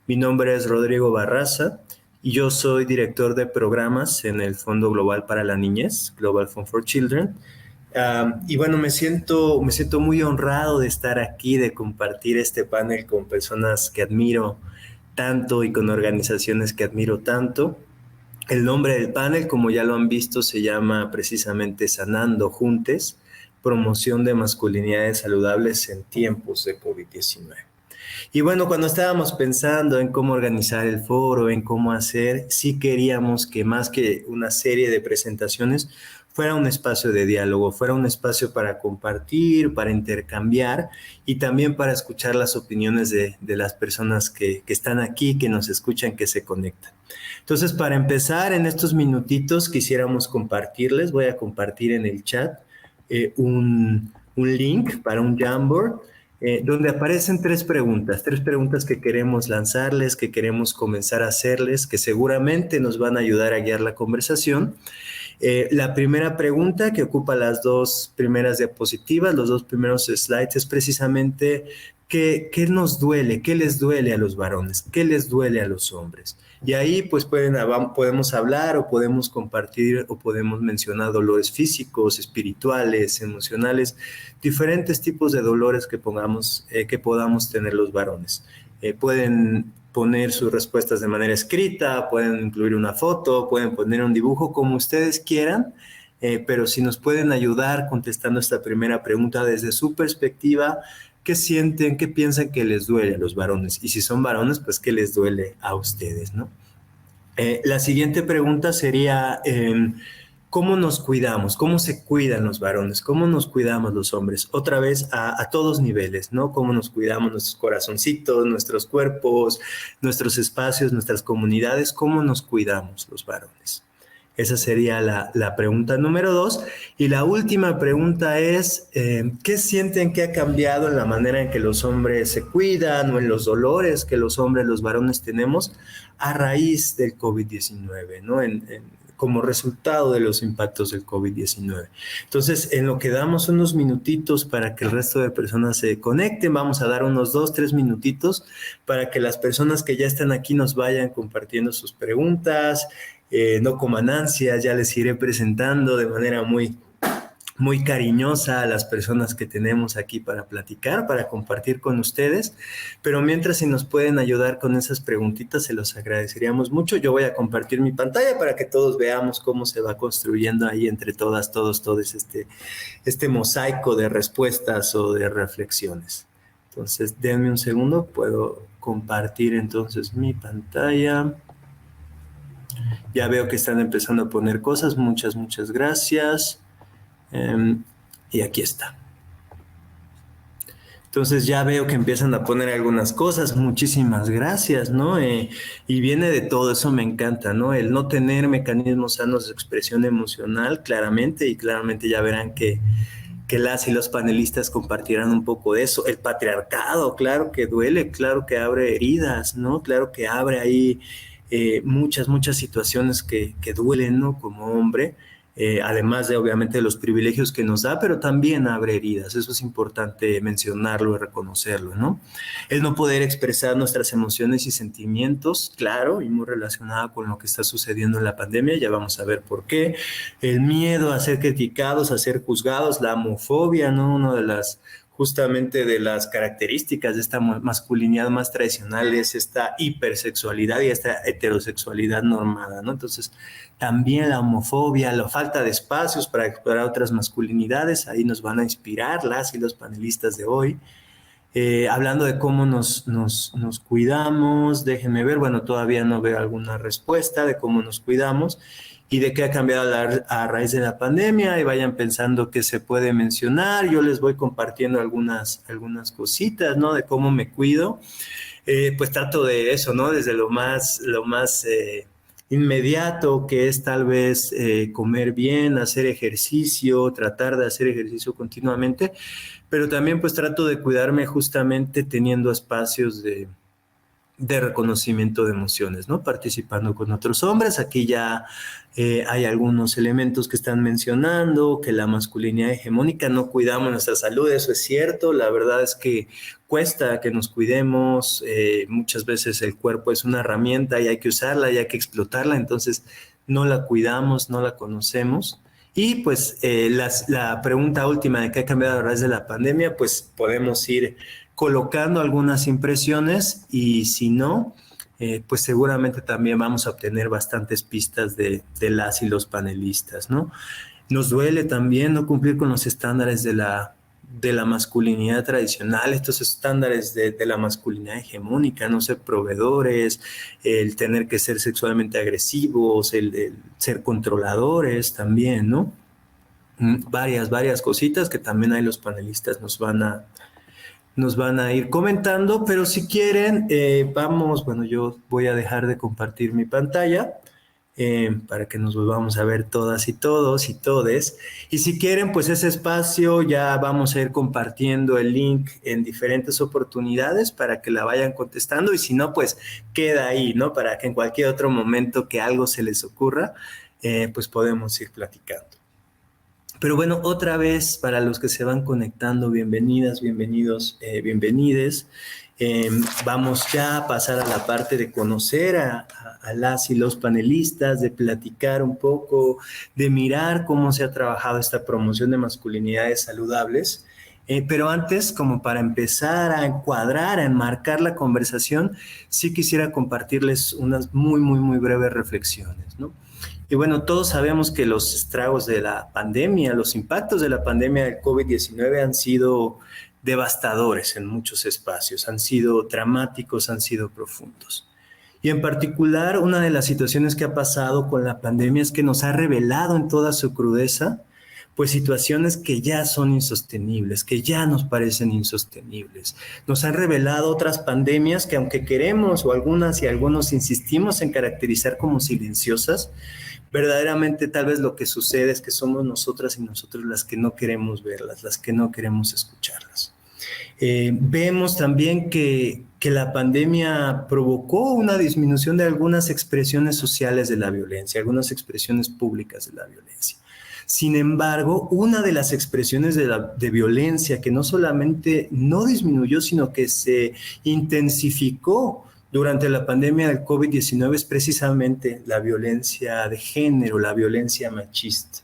Mi nombre es Rodrigo Barraza y yo soy director de programas en el Fondo Global para la Niñez, Global Fund for Children. Y bueno, me siento muy honrado de estar aquí, de compartir este panel con personas que admiro tanto y con organizaciones que admiro tanto. El nombre del panel, como ya lo han visto, se llama precisamente Sanando Juntes, promoción de masculinidades saludables en tiempos de COVID-19. Y bueno, cuando estábamos pensando en cómo organizar el foro, en cómo hacer, sí queríamos que más que una serie de presentaciones, fuera un espacio de diálogo, fuera un espacio para compartir, para intercambiar y también para escuchar las opiniones de las personas que están aquí, que nos escuchan, que se conectan. Entonces, para empezar, en estos minutitos quisiéramos compartirles, voy a compartir en el chat un link para un Jamboard donde aparecen tres preguntas que queremos lanzarles, que queremos comenzar a hacerles, que seguramente nos van a ayudar a guiar la conversación. La primera pregunta que ocupa las dos primeras diapositivas, los dos primeros slides, es precisamente ¿qué nos duele? ¿Qué les duele a los varones? ¿Qué les duele a los hombres? Y ahí pues podemos hablar o podemos compartir o podemos mencionar dolores físicos, espirituales, emocionales, diferentes tipos de dolores que podamos tener los varones. Pueden poner sus respuestas de manera escrita, pueden incluir una foto, pueden poner un dibujo, como ustedes quieran, pero si nos pueden ayudar contestando esta primera pregunta desde su perspectiva, ¿qué sienten, qué piensan que les duele a los varones? Y si son varones, pues ¿qué les duele a ustedes, no? La siguiente pregunta sería, ¿cómo nos cuidamos? ¿Cómo se cuidan los varones? ¿Cómo nos cuidamos los hombres? Otra vez a todos niveles, ¿no? ¿Cómo nos cuidamos nuestros corazoncitos, nuestros cuerpos, nuestros espacios, nuestras comunidades? ¿Cómo nos cuidamos los varones? Esa sería la pregunta número 2. Y la última pregunta es, ¿qué sienten que ha cambiado en la manera en que los hombres se cuidan o en los dolores que los hombres, los varones tenemos a raíz del COVID-19, ¿no? Como resultado de los impactos del COVID-19. Entonces, en lo que damos unos minutitos para que el resto de personas se conecten, vamos a dar unos 2-3 minutitos para que las personas que ya están aquí nos vayan compartiendo sus preguntas. No coman ansias, ya les iré presentando de manera muy cariñosa a las personas que tenemos aquí para platicar, para compartir con ustedes. Pero mientras, si nos pueden ayudar con esas preguntitas, se los agradeceríamos mucho. Yo voy a compartir mi pantalla para que todos veamos cómo se va construyendo ahí entre todos este mosaico de respuestas o de reflexiones. Entonces, denme un segundo, puedo compartir entonces mi pantalla. Ya veo que están empezando a poner cosas. Muchas gracias. Y aquí está. Entonces ya veo que empiezan a poner algunas cosas. Muchísimas gracias, ¿no? Y viene de todo, eso me encanta, ¿no? El no tener mecanismos sanos de expresión emocional, claramente, y claramente ya verán que las y los panelistas compartirán un poco de eso. El patriarcado, claro que duele, claro que abre heridas, ¿no? Claro que abre ahí muchas situaciones que duelen, ¿no? Como hombre, además de obviamente los privilegios que nos da, pero también abre heridas. Eso es importante mencionarlo y reconocerlo, ¿no? El no poder expresar nuestras emociones y sentimientos, claro, y muy relacionado con lo que está sucediendo en la pandemia, ya vamos a ver por qué. El miedo a ser criticados, a ser juzgados, la homofobia, ¿no? Una de las justamente de las características de esta masculinidad más tradicional es esta hipersexualidad y esta heterosexualidad normada, ¿no? Entonces, también la homofobia, la falta de espacios para explorar otras masculinidades, ahí nos van a inspirar las y los panelistas de hoy. Hablando de cómo nos cuidamos, déjenme ver, bueno, todavía no veo alguna respuesta de cómo nos cuidamos y de qué ha cambiado a raíz de la pandemia, y vayan pensando qué se puede mencionar. Yo les voy compartiendo algunas cositas, ¿no? De cómo me cuido. Pues trato de eso, ¿no? Desde lo más inmediato, que es tal vez comer bien, hacer ejercicio, tratar de hacer ejercicio continuamente, pero también pues trato de cuidarme justamente teniendo espacios de de reconocimiento de emociones, ¿no? Participando con otros hombres. Aquí ya hay algunos elementos que están mencionando, que la masculinidad hegemónica, no cuidamos nuestra salud, eso es cierto. La verdad es que cuesta que nos cuidemos. Muchas veces el cuerpo es una herramienta y hay que usarla y hay que explotarla, entonces no la cuidamos, no la conocemos. Y pues la pregunta última de qué ha cambiado a raíz de la pandemia, pues podemos ir colocando algunas impresiones y si no, pues seguramente también vamos a obtener bastantes pistas de las y los panelistas, ¿no? Nos duele también no cumplir con los estándares de la masculinidad tradicional, estos estándares de la masculinidad hegemónica, no ser proveedores, el tener que ser sexualmente agresivos, el ser controladores también, ¿no? Varias cositas que también ahí los panelistas nos van a ir comentando, pero si quieren, bueno, yo voy a dejar de compartir mi pantalla para que nos volvamos a ver todas y todos y todes. Y si quieren, pues ese espacio ya vamos a ir compartiendo el link en diferentes oportunidades para que la vayan contestando y si no, pues queda ahí, ¿no? Para que en cualquier otro momento que algo se les ocurra, pues podemos ir platicando. Pero bueno, otra vez, para los que se van conectando, bienvenidas, bienvenidos, bienvenides. Vamos ya a pasar a la parte de conocer a las y los panelistas, de platicar un poco, de mirar cómo se ha trabajado esta promoción de masculinidades saludables. Pero antes, como para empezar a encuadrar, a enmarcar la conversación, sí quisiera compartirles unas muy breves reflexiones, ¿no? Y bueno, todos sabemos que los estragos de la pandemia, los impactos de la pandemia del COVID-19 han sido devastadores en muchos espacios, han sido dramáticos, han sido profundos. Y en particular, una de las situaciones que ha pasado con la pandemia es que nos ha revelado en toda su crudeza, pues situaciones que ya son insostenibles, que ya nos parecen insostenibles. Nos han revelado otras pandemias que aunque queremos o algunas y algunos insistimos en caracterizar como silenciosas, verdaderamente tal vez lo que sucede es que somos nosotras y nosotros las que no queremos verlas, las que no queremos escucharlas. Vemos también que la pandemia provocó una disminución de algunas expresiones sociales de la violencia, algunas expresiones públicas de la violencia. Sin embargo, una de las expresiones de violencia que no solamente no disminuyó, sino que se intensificó durante la pandemia del COVID-19 es precisamente la violencia de género, la violencia machista,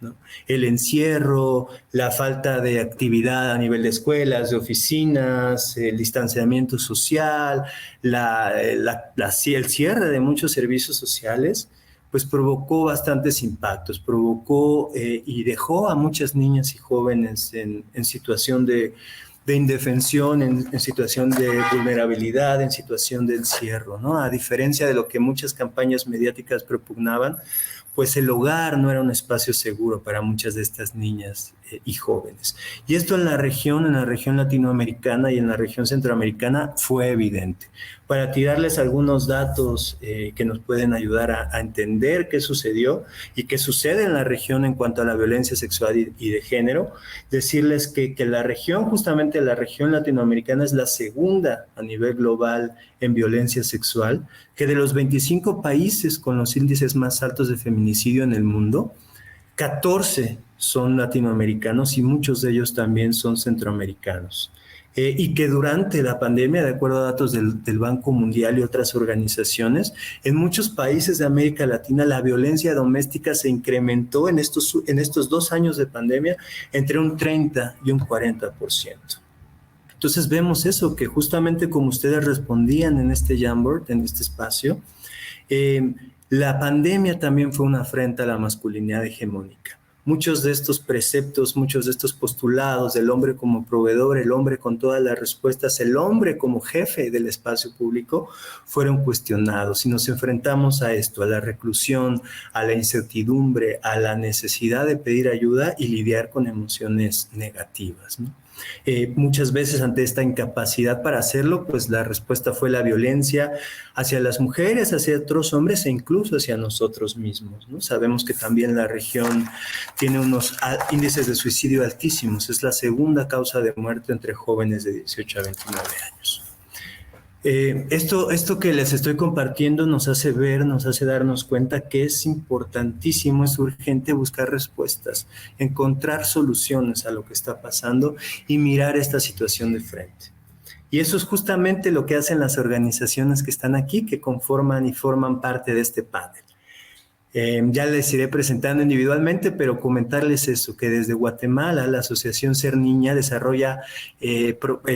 ¿no? El encierro, la falta de actividad a nivel de escuelas, de oficinas, el distanciamiento social, el cierre de muchos servicios sociales, pues provocó bastantes impactos, provocó y dejó a muchas niñas y jóvenes en situación de indefensión, en situación de vulnerabilidad, en situación de encierro, ¿no? A diferencia de lo que muchas campañas mediáticas propugnaban, pues el hogar no era un espacio seguro para muchas de estas niñas y jóvenes. Y esto en la región latinoamericana y en la región centroamericana fue evidente. Para tirarles algunos datos que nos pueden ayudar a entender qué sucedió y qué sucede en la región en cuanto a la violencia sexual y de género, decirles que la región, justamente la región latinoamericana, es la segunda a nivel global en violencia sexual, que de los 25 países con los índices más altos de feminicidio en el mundo, 14 son latinoamericanos y muchos de ellos también son centroamericanos. Y que durante la pandemia, de acuerdo a datos del Banco Mundial y otras organizaciones, en muchos países de América Latina la violencia doméstica se incrementó en estos 2 años de pandemia entre un 30 y un 40%. Entonces vemos eso, que justamente como ustedes respondían en este Jamboard, en este espacio, la pandemia también fue una afrenta a la masculinidad hegemónica. Muchos de estos preceptos, muchos de estos postulados del hombre como proveedor, el hombre con todas las respuestas, el hombre como jefe del espacio público, fueron cuestionados y nos enfrentamos a esto, a la reclusión, a la incertidumbre, a la necesidad de pedir ayuda y lidiar con emociones negativas, ¿no? Muchas veces ante esta incapacidad para hacerlo, pues la respuesta fue la violencia hacia las mujeres, hacia otros hombres e incluso hacia nosotros mismos, ¿no? Sabemos que también la región tiene unos índices de suicidio altísimos, es la segunda causa de muerte entre jóvenes de 18 a 29 años. Esto que les estoy compartiendo nos hace ver, nos hace darnos cuenta que es importantísimo, es urgente buscar respuestas, encontrar soluciones a lo que está pasando y mirar esta situación de frente. Y eso es justamente lo que hacen las organizaciones que están aquí, que conforman y forman parte de este panel. Ya les iré presentando individualmente, pero comentarles eso, que desde Guatemala la Asociación Ser Niña desarrolla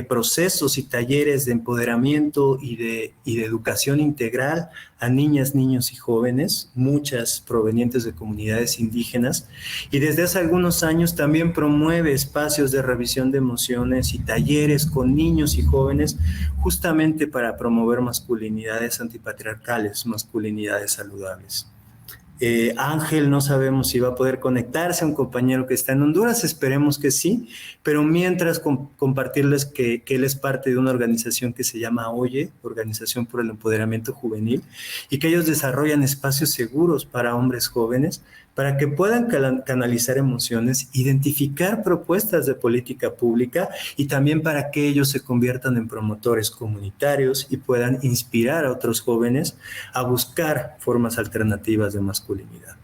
procesos y talleres de empoderamiento y de educación integral a niñas, niños y jóvenes, muchas provenientes de comunidades indígenas, y desde hace algunos años también promueve espacios de revisión de emociones y talleres con niños y jóvenes justamente para promover masculinidades antipatriarcales, masculinidades saludables. Ángel no sabemos si va a poder conectarse, un compañero que está en Honduras, esperemos que sí, pero mientras compartirles que él es parte de una organización que se llama OYE, Organización por el Empoderamiento Juvenil, y que ellos desarrollan espacios seguros para hombres jóvenes, para que puedan canalizar emociones, identificar propuestas de política pública y también para que ellos se conviertan en promotores comunitarios y puedan inspirar a otros jóvenes a buscar formas alternativas de masculinidad.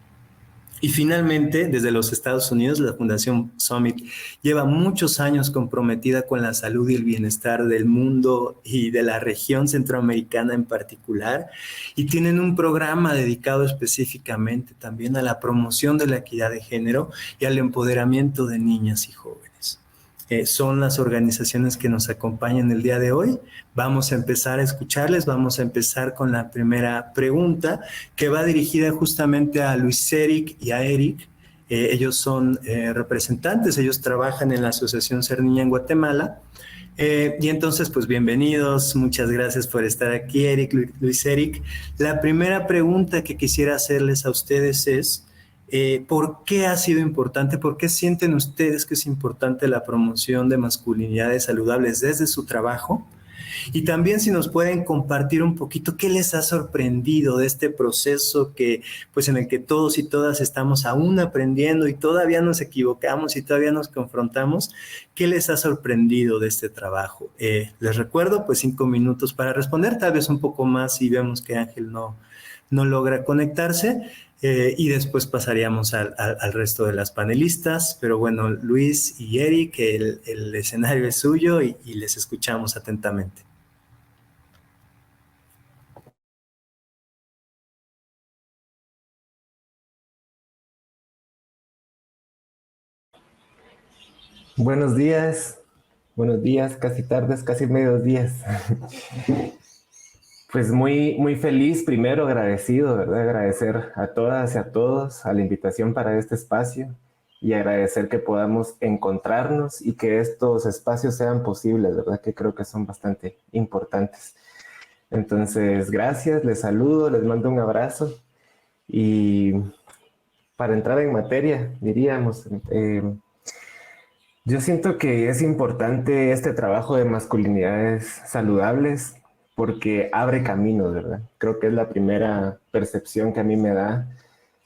Y finalmente, desde los Estados Unidos, la Fundación Summit lleva muchos años comprometida con la salud y el bienestar del mundo y de la región centroamericana en particular, y tienen un programa dedicado específicamente también a la promoción de la equidad de género y al empoderamiento de niñas y jóvenes. Son las organizaciones que nos acompañan el día de hoy. Vamos a empezar a escucharles, vamos a empezar con la primera pregunta que va dirigida justamente a Luis Eric y a Eric. Ellos son representantes, ellos trabajan en la Asociación Ser Niña en Guatemala. Y entonces, pues bienvenidos, muchas gracias por estar aquí, Eric, Luis Eric. La primera pregunta que quisiera hacerles a ustedes es, ¿por qué ha sido importante? ¿Por qué sienten ustedes que es importante la promoción de masculinidades saludables desde su trabajo? Y también si nos pueden compartir un poquito qué les ha sorprendido de este proceso que, pues en el que todos y todas estamos aún aprendiendo y todavía nos equivocamos y todavía nos confrontamos. ¿Qué les ha sorprendido de este trabajo? Les recuerdo, pues 5 minutos para responder, tal vez un poco más si vemos que Ángel no logra conectarse. Y después pasaríamos al resto de las panelistas. Pero bueno, Luis y Eric, el escenario es suyo y les escuchamos atentamente. Buenos días, casi tardes, casi medios días. Pues muy feliz, primero agradecido, ¿verdad? Agradecer a todas y a todos a la invitación para este espacio y agradecer que podamos encontrarnos y que estos espacios sean posibles, ¿verdad? Que creo que son bastante importantes. Entonces, gracias, les saludo, les mando un abrazo y para entrar en materia, diríamos, yo siento que es importante este trabajo de masculinidades saludables porque abre caminos, ¿verdad? Creo que es la primera percepción que a mí me da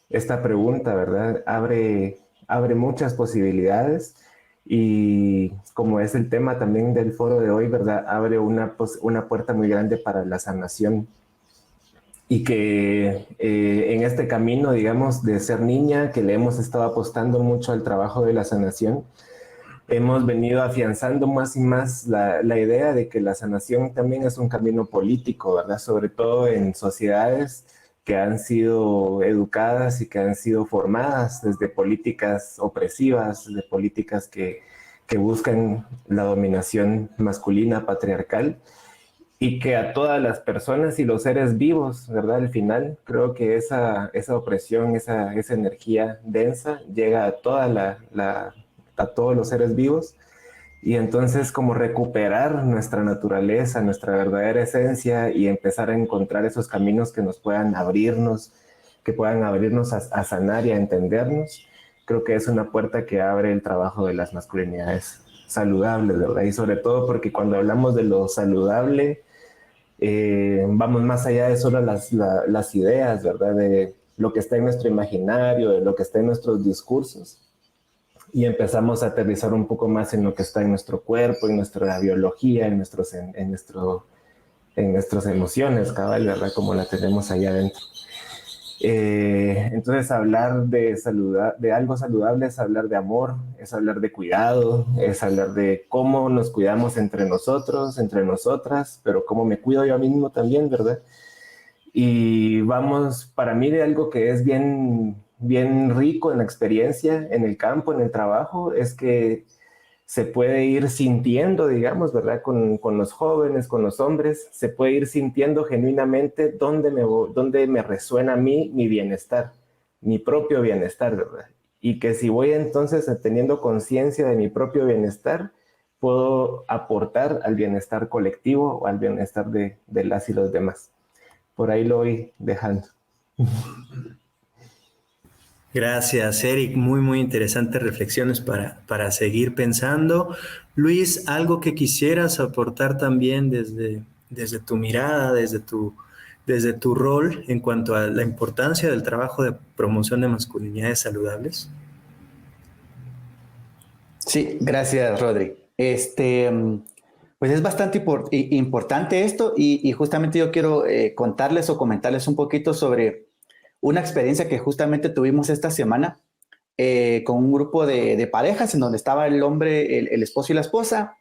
esta pregunta, ¿verdad? Abre muchas posibilidades y como es el tema también del foro de hoy, ¿verdad? Abre una puerta muy grande para la sanación y que en este camino, digamos, de ser niña, que le hemos estado apostando mucho al trabajo de la sanación, hemos venido afianzando más y más la idea de que la sanación también es un camino político, ¿verdad? Sobre todo en sociedades que han sido educadas y que han sido formadas desde políticas opresivas, de políticas que buscan la dominación masculina patriarcal y que a todas las personas y los seres vivos, ¿verdad? Al final creo que esa opresión, esa energía densa llega a a todos los seres vivos y entonces como recuperar nuestra naturaleza, nuestra verdadera esencia y empezar a encontrar esos caminos que nos puedan abrirnos, que puedan abrirnos a sanar y a entendernos, creo que es una puerta que abre el trabajo de las masculinidades saludables, ¿verdad? Y sobre todo porque cuando hablamos de lo saludable, vamos más allá de solo las ideas, ¿verdad? De lo que está en nuestro imaginario, de lo que está en nuestros discursos y empezamos a aterrizar un poco más en lo que está en nuestro cuerpo, en nuestra biología, en en nuestras emociones, cabal, ¿verdad? Como la tenemos ahí adentro. Entonces hablar de algo saludable es hablar de amor, es hablar de cuidado, es hablar de cómo nos cuidamos entre nosotros, entre nosotras, pero cómo me cuido yo mismo también, ¿verdad? Y vamos, para mí de algo que es bien rico en la experiencia, en el campo, en el trabajo, es que se puede ir sintiendo, digamos, ¿verdad? Con los jóvenes, con los hombres, se puede ir sintiendo genuinamente dónde me resuena a mí mi bienestar, mi propio bienestar, ¿verdad? Y que si voy entonces teniendo conciencia de mi propio bienestar, puedo aportar al bienestar colectivo o al bienestar de las y los demás. Por ahí lo voy dejando. Gracias, Eric. Muy, muy interesantes reflexiones para seguir pensando. Luis, algo que quisieras aportar también desde tu mirada, desde tu rol en cuanto a la importancia del trabajo de promoción de masculinidades saludables. Sí, gracias, Rodri. Pues es bastante importante esto y justamente yo quiero contarles o comentarles un poquito sobre una experiencia que justamente tuvimos esta semana con un grupo de parejas en donde estaba el hombre, el esposo y la esposa,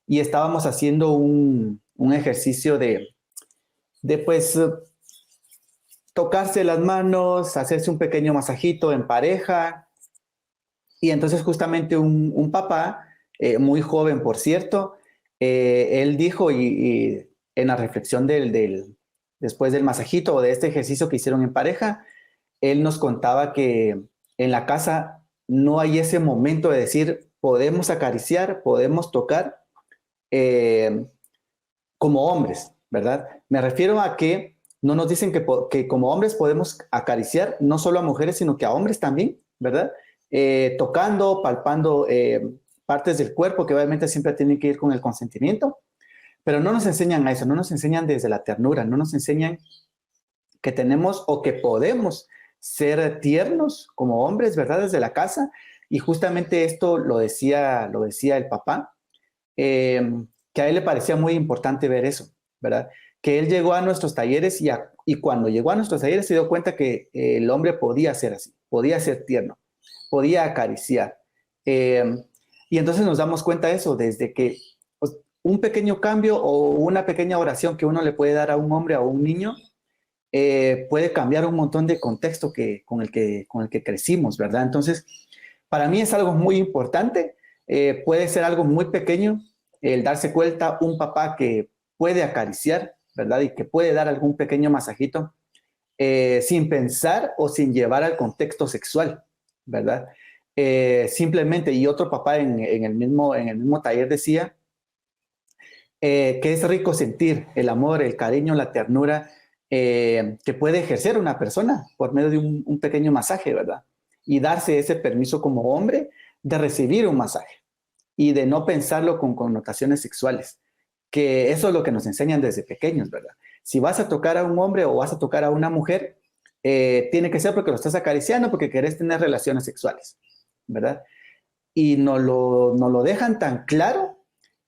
y estábamos haciendo un ejercicio de pues tocarse las manos, hacerse un pequeño masajito en pareja. Y entonces justamente un papá, muy joven por cierto, él dijo y en la reflexión después del masajito o de este ejercicio que hicieron en pareja, él nos contaba que en la casa no hay ese momento de decir podemos acariciar, podemos tocar eh, como hombres, ¿verdad? Me refiero a que no nos dicen que como hombres podemos acariciar no solo a mujeres, sino que a hombres también, ¿verdad? Tocando, palpando partes del cuerpo que obviamente siempre tienen que ir con el consentimiento, pero no nos enseñan a eso, no nos enseñan desde la ternura, no nos enseñan que tenemos o que podemos ser tiernos como hombres, ¿verdad? Desde la casa. Y justamente esto lo decía el papá, que a él le parecía muy importante ver eso, ¿verdad? Que él llegó a nuestros talleres y cuando llegó a nuestros talleres se dio cuenta que el hombre podía ser así, podía ser tierno, podía acariciar. Y entonces nos damos cuenta de eso, desde que pues, un pequeño cambio o una pequeña oración que uno le puede dar a un hombre o a un niño puede cambiar un montón de contexto con el que crecimos, ¿verdad? Entonces, para mí es algo muy importante, puede ser algo muy pequeño, el darse cuenta un papá que puede acariciar, ¿verdad? Y que puede dar algún pequeño masajito sin pensar o sin llevar al contexto sexual, ¿verdad? Simplemente, y otro papá en el mismo taller decía que es rico sentir el amor, el cariño, la ternura que puede ejercer una persona por medio de un pequeño masaje, ¿verdad? Y darse ese permiso como hombre de recibir un masaje y de no pensarlo con connotaciones sexuales, que eso es lo que nos enseñan desde pequeños, ¿verdad? Si vas a tocar a un hombre o vas a tocar a una mujer, tiene que ser porque lo estás acariciando, porque querés tener relaciones sexuales, ¿verdad? Y no lo dejan tan claro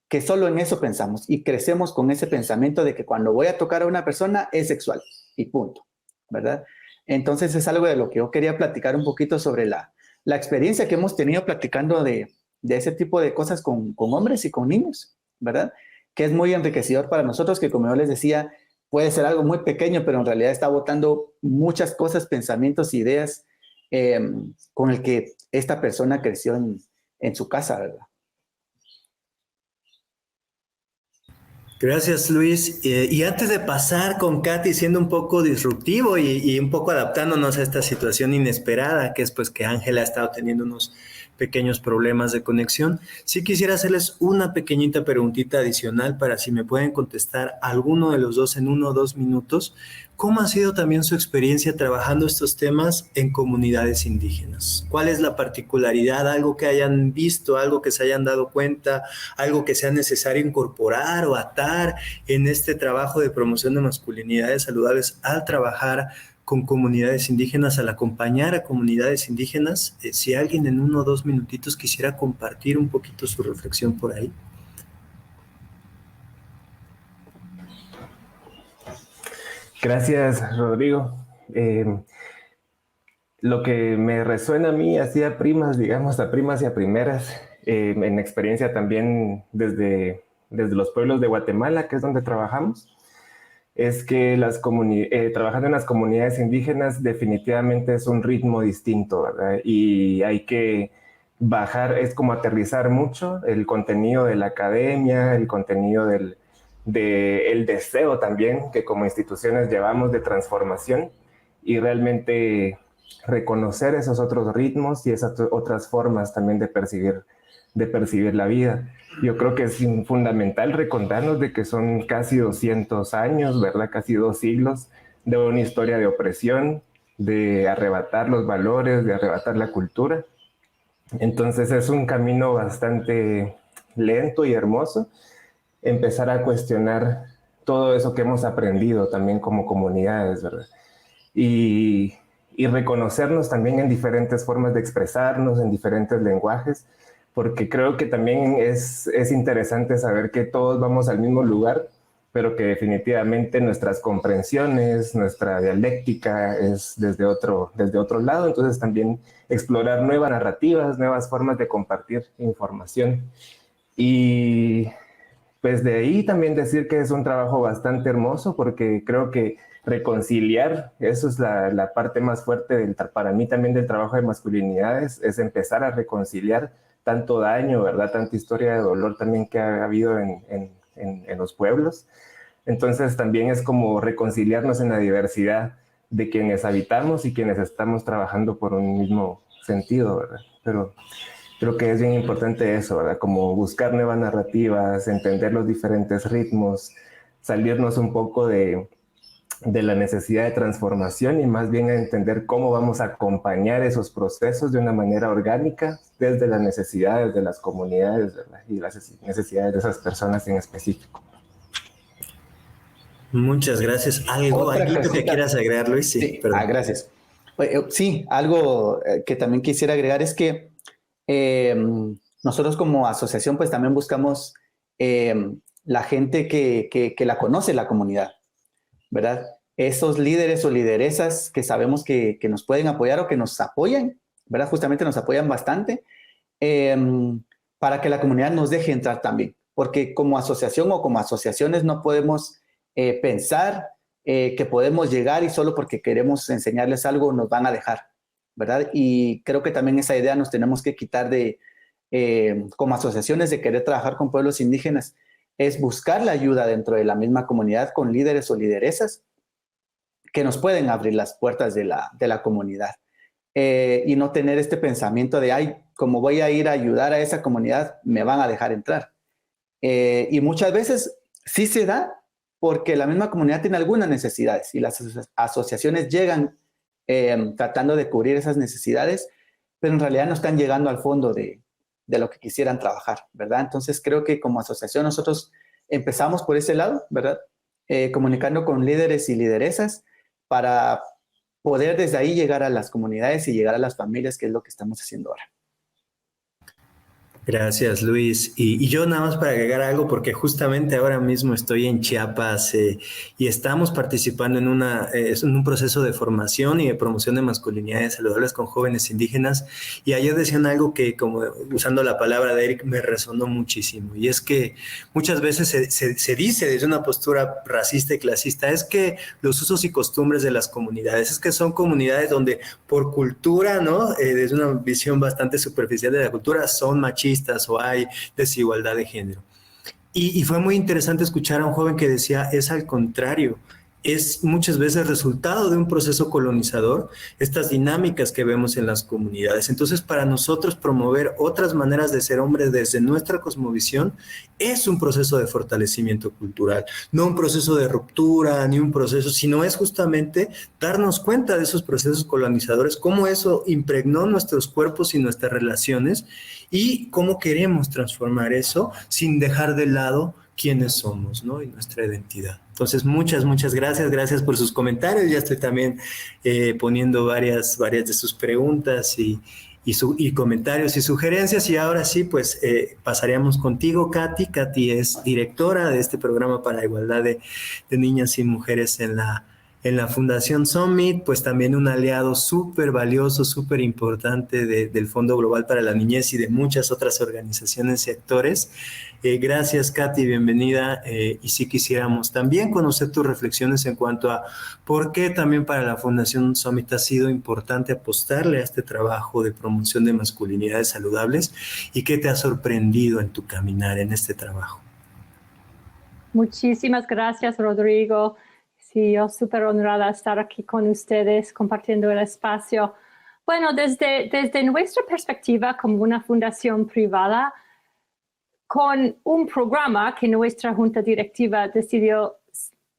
que solo en eso pensamos y crecemos con ese pensamiento de que cuando voy a tocar a una persona es sexual y punto, ¿verdad? Entonces es algo de lo que yo quería platicar un poquito sobre la experiencia que hemos tenido platicando de ese tipo de cosas con hombres y con niños, ¿verdad? Que es muy enriquecedor para nosotros, que como yo les decía, puede ser algo muy pequeño, pero en realidad está botando muchas cosas, pensamientos, ideas con el que esta persona creció en su casa, ¿verdad? Gracias, Luis. Y antes de pasar con Katy, siendo un poco disruptivo y un poco adaptándonos a esta situación inesperada, que es pues que Ángela ha estado teniendo unos pequeños problemas de conexión, sí quisiera hacerles una pequeñita preguntita adicional para si me pueden contestar alguno de los dos en 1 o 2 minutos. ¿Cómo ha sido también su experiencia trabajando estos temas en comunidades indígenas? ¿Cuál es la particularidad? ¿Algo que hayan visto, algo que se hayan dado cuenta, algo que sea necesario incorporar o atar en este trabajo de promoción de masculinidades saludables al trabajar con comunidades indígenas, al acompañar a comunidades indígenas? Si alguien en 1 o 2 minutitos quisiera compartir un poquito su reflexión por ahí. Gracias, Rodrigo. Lo que me resuena a mí, así a primas, digamos, a primas y a primeras, en experiencia también desde los pueblos de Guatemala, que es donde trabajamos, es que trabajando en las comunidades indígenas definitivamente es un ritmo distinto, ¿verdad? Y hay que bajar, es como aterrizar mucho el contenido de la academia, el contenido el deseo también que como instituciones llevamos de transformación y realmente reconocer esos otros ritmos y esas otras formas también de percibir la vida. Yo creo que es fundamental recordarnos de que son casi 200 años, ¿verdad? Casi 2 siglos de una historia de opresión, de arrebatar los valores, de arrebatar la cultura. Entonces es un camino bastante lento y hermoso empezar a cuestionar todo eso que hemos aprendido también como comunidades, ¿verdad? Y, y reconocernos también en diferentes formas de expresarnos, en diferentes lenguajes, porque creo que también es interesante saber que todos vamos al mismo lugar, pero que definitivamente nuestras comprensiones, nuestra dialéctica es desde otro lado, entonces también explorar nuevas narrativas, nuevas formas de compartir información. Y pues de ahí también decir que es un trabajo bastante hermoso porque creo que reconciliar, eso es la parte más fuerte para mí también del trabajo de masculinidades, es empezar a reconciliar tanto daño, ¿verdad? Tanta historia de dolor también que ha habido en los pueblos. Entonces también es como reconciliarnos en la diversidad de quienes habitamos y quienes estamos trabajando por un mismo sentido, ¿verdad? Pero creo que es bien importante eso, ¿verdad? Como buscar nuevas narrativas, entender los diferentes ritmos, salirnos un poco de la necesidad de transformación y más bien a entender cómo vamos a acompañar esos procesos de una manera orgánica desde las necesidades de las comunidades, ¿verdad? Y las necesidades de esas personas en específico. Muchas gracias. ¿Algo que quieras agregar, Luis? Sí, sí. Gracias. Sí, algo que también quisiera agregar es que nosotros como asociación pues también buscamos la gente que la conoce la comunidad, ¿verdad? Esos líderes o lideresas que sabemos que nos pueden apoyar o que nos apoyan, ¿verdad? Justamente nos apoyan bastante para que la comunidad nos deje entrar también, porque como asociación o como asociaciones no podemos pensar que podemos llegar y solo porque queremos enseñarles algo nos van a dejar, ¿verdad? Y creo que también esa idea nos tenemos que quitar como asociaciones de querer trabajar con pueblos indígenas, es buscar la ayuda dentro de la misma comunidad con líderes o lideresas que nos pueden abrir las puertas de la comunidad y no tener este pensamiento de, ay, como voy a ir a ayudar a esa comunidad, me van a dejar entrar. Y muchas veces sí se da porque la misma comunidad tiene algunas necesidades y las asociaciones llegan tratando de cubrir esas necesidades, pero en realidad no están llegando al fondo de lo que quisieran trabajar, ¿verdad? Entonces creo que como asociación nosotros empezamos por ese lado, ¿verdad? Comunicando con líderes y lideresas para poder desde ahí llegar a las comunidades y llegar a las familias, que es lo que estamos haciendo ahora. Gracias, Luis. Y yo nada más para agregar algo, porque justamente ahora mismo estoy en Chiapas y estamos participando en un proceso de formación y de promoción de masculinidades saludables con jóvenes indígenas. Y ayer decían algo que, como usando la palabra de Eric, me resonó muchísimo. Y es que muchas veces se dice desde una postura racista y clasista, es que los usos y costumbres de las comunidades, es que son comunidades donde por cultura, ¿no? Desde una visión bastante superficial de la cultura, son machistas o hay desigualdad de género. Y fue muy interesante escuchar a un joven que decía, es al contrario, es muchas veces resultado de un proceso colonizador, estas dinámicas que vemos en las comunidades. Entonces, para nosotros promover otras maneras de ser hombres desde nuestra cosmovisión es un proceso de fortalecimiento cultural, no un proceso de ruptura, ni un proceso, sino es justamente darnos cuenta de esos procesos colonizadores, cómo eso impregnó nuestros cuerpos y nuestras relaciones y cómo queremos transformar eso sin dejar de lado quiénes somos, ¿no? Y nuestra identidad. Entonces, muchas gracias por sus comentarios. Ya estoy también poniendo varias de sus preguntas y comentarios y sugerencias. Y ahora sí, pues pasaríamos contigo, Katy. Katy es directora de este programa para la igualdad de niñas y mujeres en en la Fundación Summit, pues también un aliado súper valioso, súper importante del Fondo Global para la Niñez y de muchas otras organizaciones y actores. Gracias, Katy, bienvenida. Y sí quisiéramos también conocer tus reflexiones en cuanto a por qué también para la Fundación Summit ha sido importante apostarle a este trabajo de promoción de masculinidades saludables y qué te ha sorprendido en tu caminar en este trabajo. Muchísimas gracias, Rodrigo. Sí, yo súper honrada de estar aquí con ustedes compartiendo el espacio. Bueno, desde nuestra perspectiva como una fundación privada, con un programa que nuestra junta directiva decidió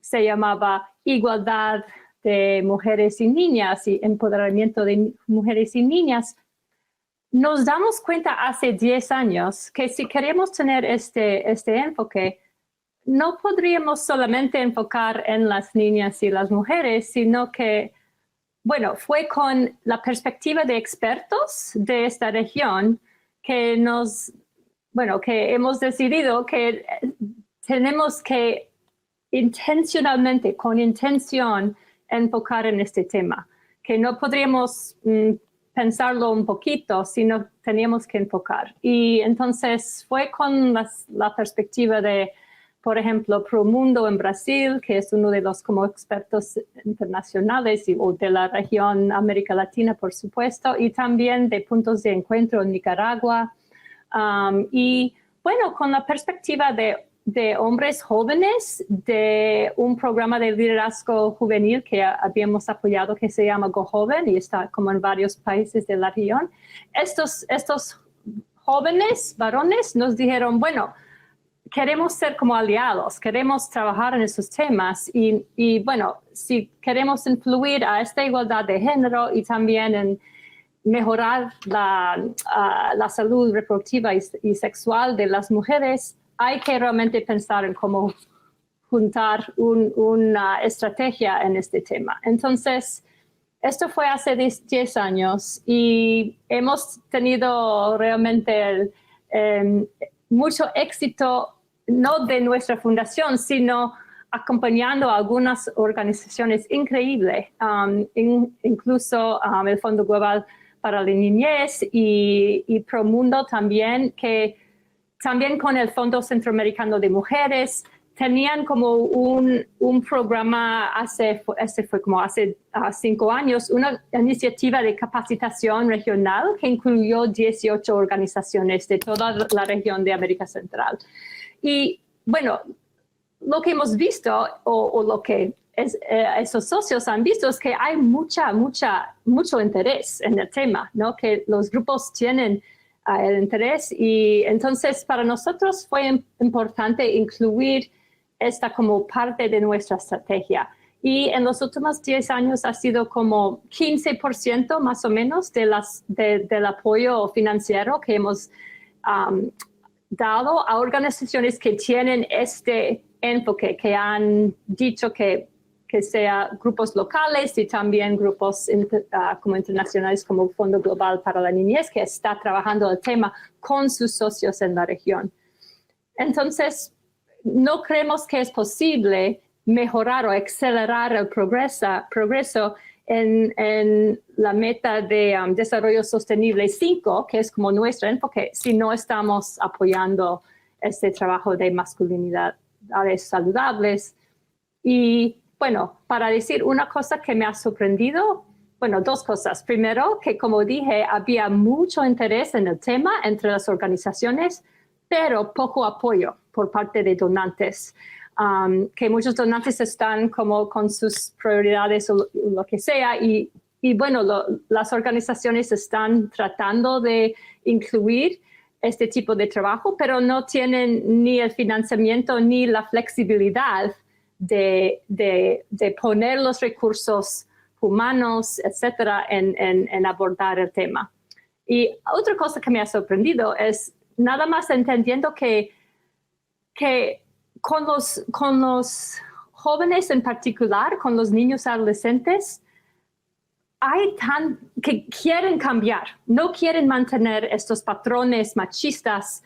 se llamaba Igualdad de Mujeres y Niñas y Empoderamiento de Mujeres y Niñas, nos damos cuenta hace 10 años que si queremos tener este enfoque, no podríamos solamente enfocar en las niñas y las mujeres, sino que, bueno, fue con la perspectiva de expertos de esta región que que hemos decidido que tenemos que intencionalmente, con intención, enfocar en este tema, que no podríamos pensarlo un poquito, sino teníamos que enfocar. Y entonces fue con la perspectiva de, por ejemplo, Promundo en Brasil, que es uno de los como expertos internacionales o de la región América Latina, por supuesto, y también de puntos de encuentro en Nicaragua. Y bueno, con la perspectiva de hombres jóvenes, de un programa de liderazgo juvenil que habíamos apoyado que se llama Go Joven y está como en varios países de la región. Estos jóvenes varones nos dijeron, bueno, queremos ser como aliados, queremos trabajar en esos temas y bueno, si queremos influir a esta igualdad de género y también en mejorar la salud reproductiva y sexual de las mujeres, hay que realmente pensar en cómo juntar una estrategia en este tema. Entonces, esto fue hace 10 años y hemos tenido realmente mucho éxito, no de nuestra fundación, sino acompañando a algunas organizaciones increíbles, incluso el Fondo Global para la Niñez y Promundo también, que también con el Fondo Centroamericano de Mujeres tenían como un programa fue como hace 5 años, una iniciativa de capacitación regional que incluyó 18 organizaciones de toda la región de América Central. Y bueno, lo que hemos visto o lo que esos socios han visto es que hay mucho interés en el tema, ¿no? Que los grupos tienen el interés y entonces para nosotros fue importante incluir esta como parte de nuestra estrategia. Y en los últimos 10 años ha sido como 15% más o menos del apoyo financiero que hemos dado a organizaciones que tienen este enfoque, que han dicho que sea grupos locales y también grupos como internacionales como Fondo Global para la Niñez, que está trabajando el tema con sus socios en la región. Entonces, no creemos que es posible mejorar o acelerar el progreso en la meta de desarrollo sostenible 5, que es como nuestro enfoque, si no estamos apoyando este trabajo de masculinidades saludables. Y bueno, para decir una cosa que me ha sorprendido, bueno, 2 cosas. Primero, que como dije, había mucho interés en el tema entre las organizaciones, pero poco apoyo por parte de donantes. Que muchos donantes están como con sus prioridades o lo que sea y bueno, las organizaciones están tratando de incluir este tipo de trabajo, pero no tienen ni el financiamiento ni la flexibilidad de poner los recursos humanos, etcétera, en abordar el tema. Y otra cosa que me ha sorprendido es nada más entendiendo que con los jóvenes en particular, con los niños adolescentes, que quieren cambiar, no quieren mantener estos patrones machistas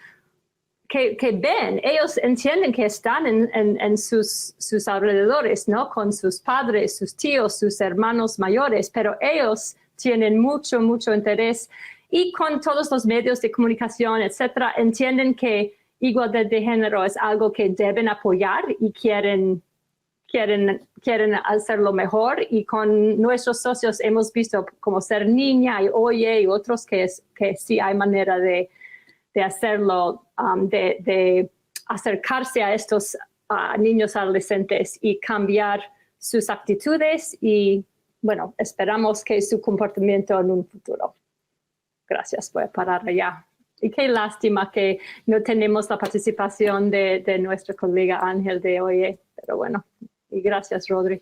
que ven, ellos entienden que están en sus alrededores, ¿no? Con sus padres, sus tíos, sus hermanos mayores, pero ellos tienen mucho interés y con todos los medios de comunicación, etcétera, entienden que igualdad de género es algo que deben apoyar y quieren hacerlo mejor, y con nuestros socios hemos visto como Ser Niña y Oye y otros que sí hay manera de hacerlo, de acercarse a estos niños adolescentes y cambiar sus actitudes y, bueno, esperamos que su comportamiento en un futuro. Gracias, voy a parar allá. Y qué lástima que no tenemos la participación de nuestra colega Ángel de Oye, pero bueno, y gracias, Rodri.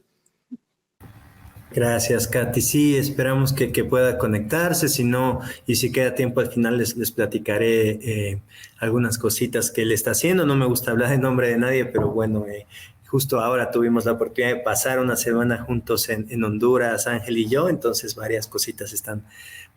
Gracias, Katy. Sí, esperamos que pueda conectarse. Si no, y si queda tiempo al final, les platicaré algunas cositas que él está haciendo. No me gusta hablar en nombre de nadie, pero bueno, justo ahora tuvimos la oportunidad de pasar una semana juntos en Honduras, Ángel y yo, entonces varias cositas están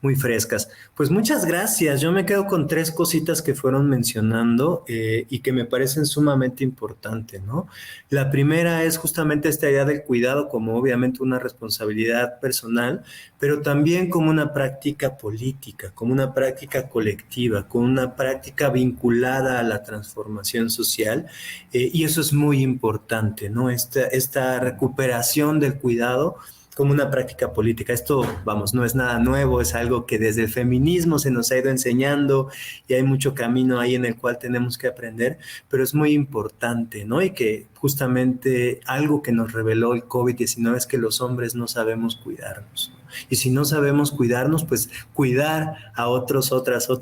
muy frescas. Pues muchas gracias. Yo me quedo con 3 cositas que fueron mencionando y que me parecen sumamente importantes, ¿no? La primera es justamente esta idea del cuidado como obviamente una responsabilidad personal, pero también como una práctica política, como una práctica colectiva, como una práctica vinculada a la transformación social, y eso es muy importante, ¿no? Esta recuperación del cuidado como una práctica política. Esto, vamos, no es nada nuevo, es algo que desde el feminismo se nos ha ido enseñando y hay mucho camino ahí en el cual tenemos que aprender, pero es muy importante, ¿no? Y que justamente algo que nos reveló el COVID-19 es que los hombres no sabemos cuidarnos, ¿no? Y si no sabemos cuidarnos, pues cuidar a otros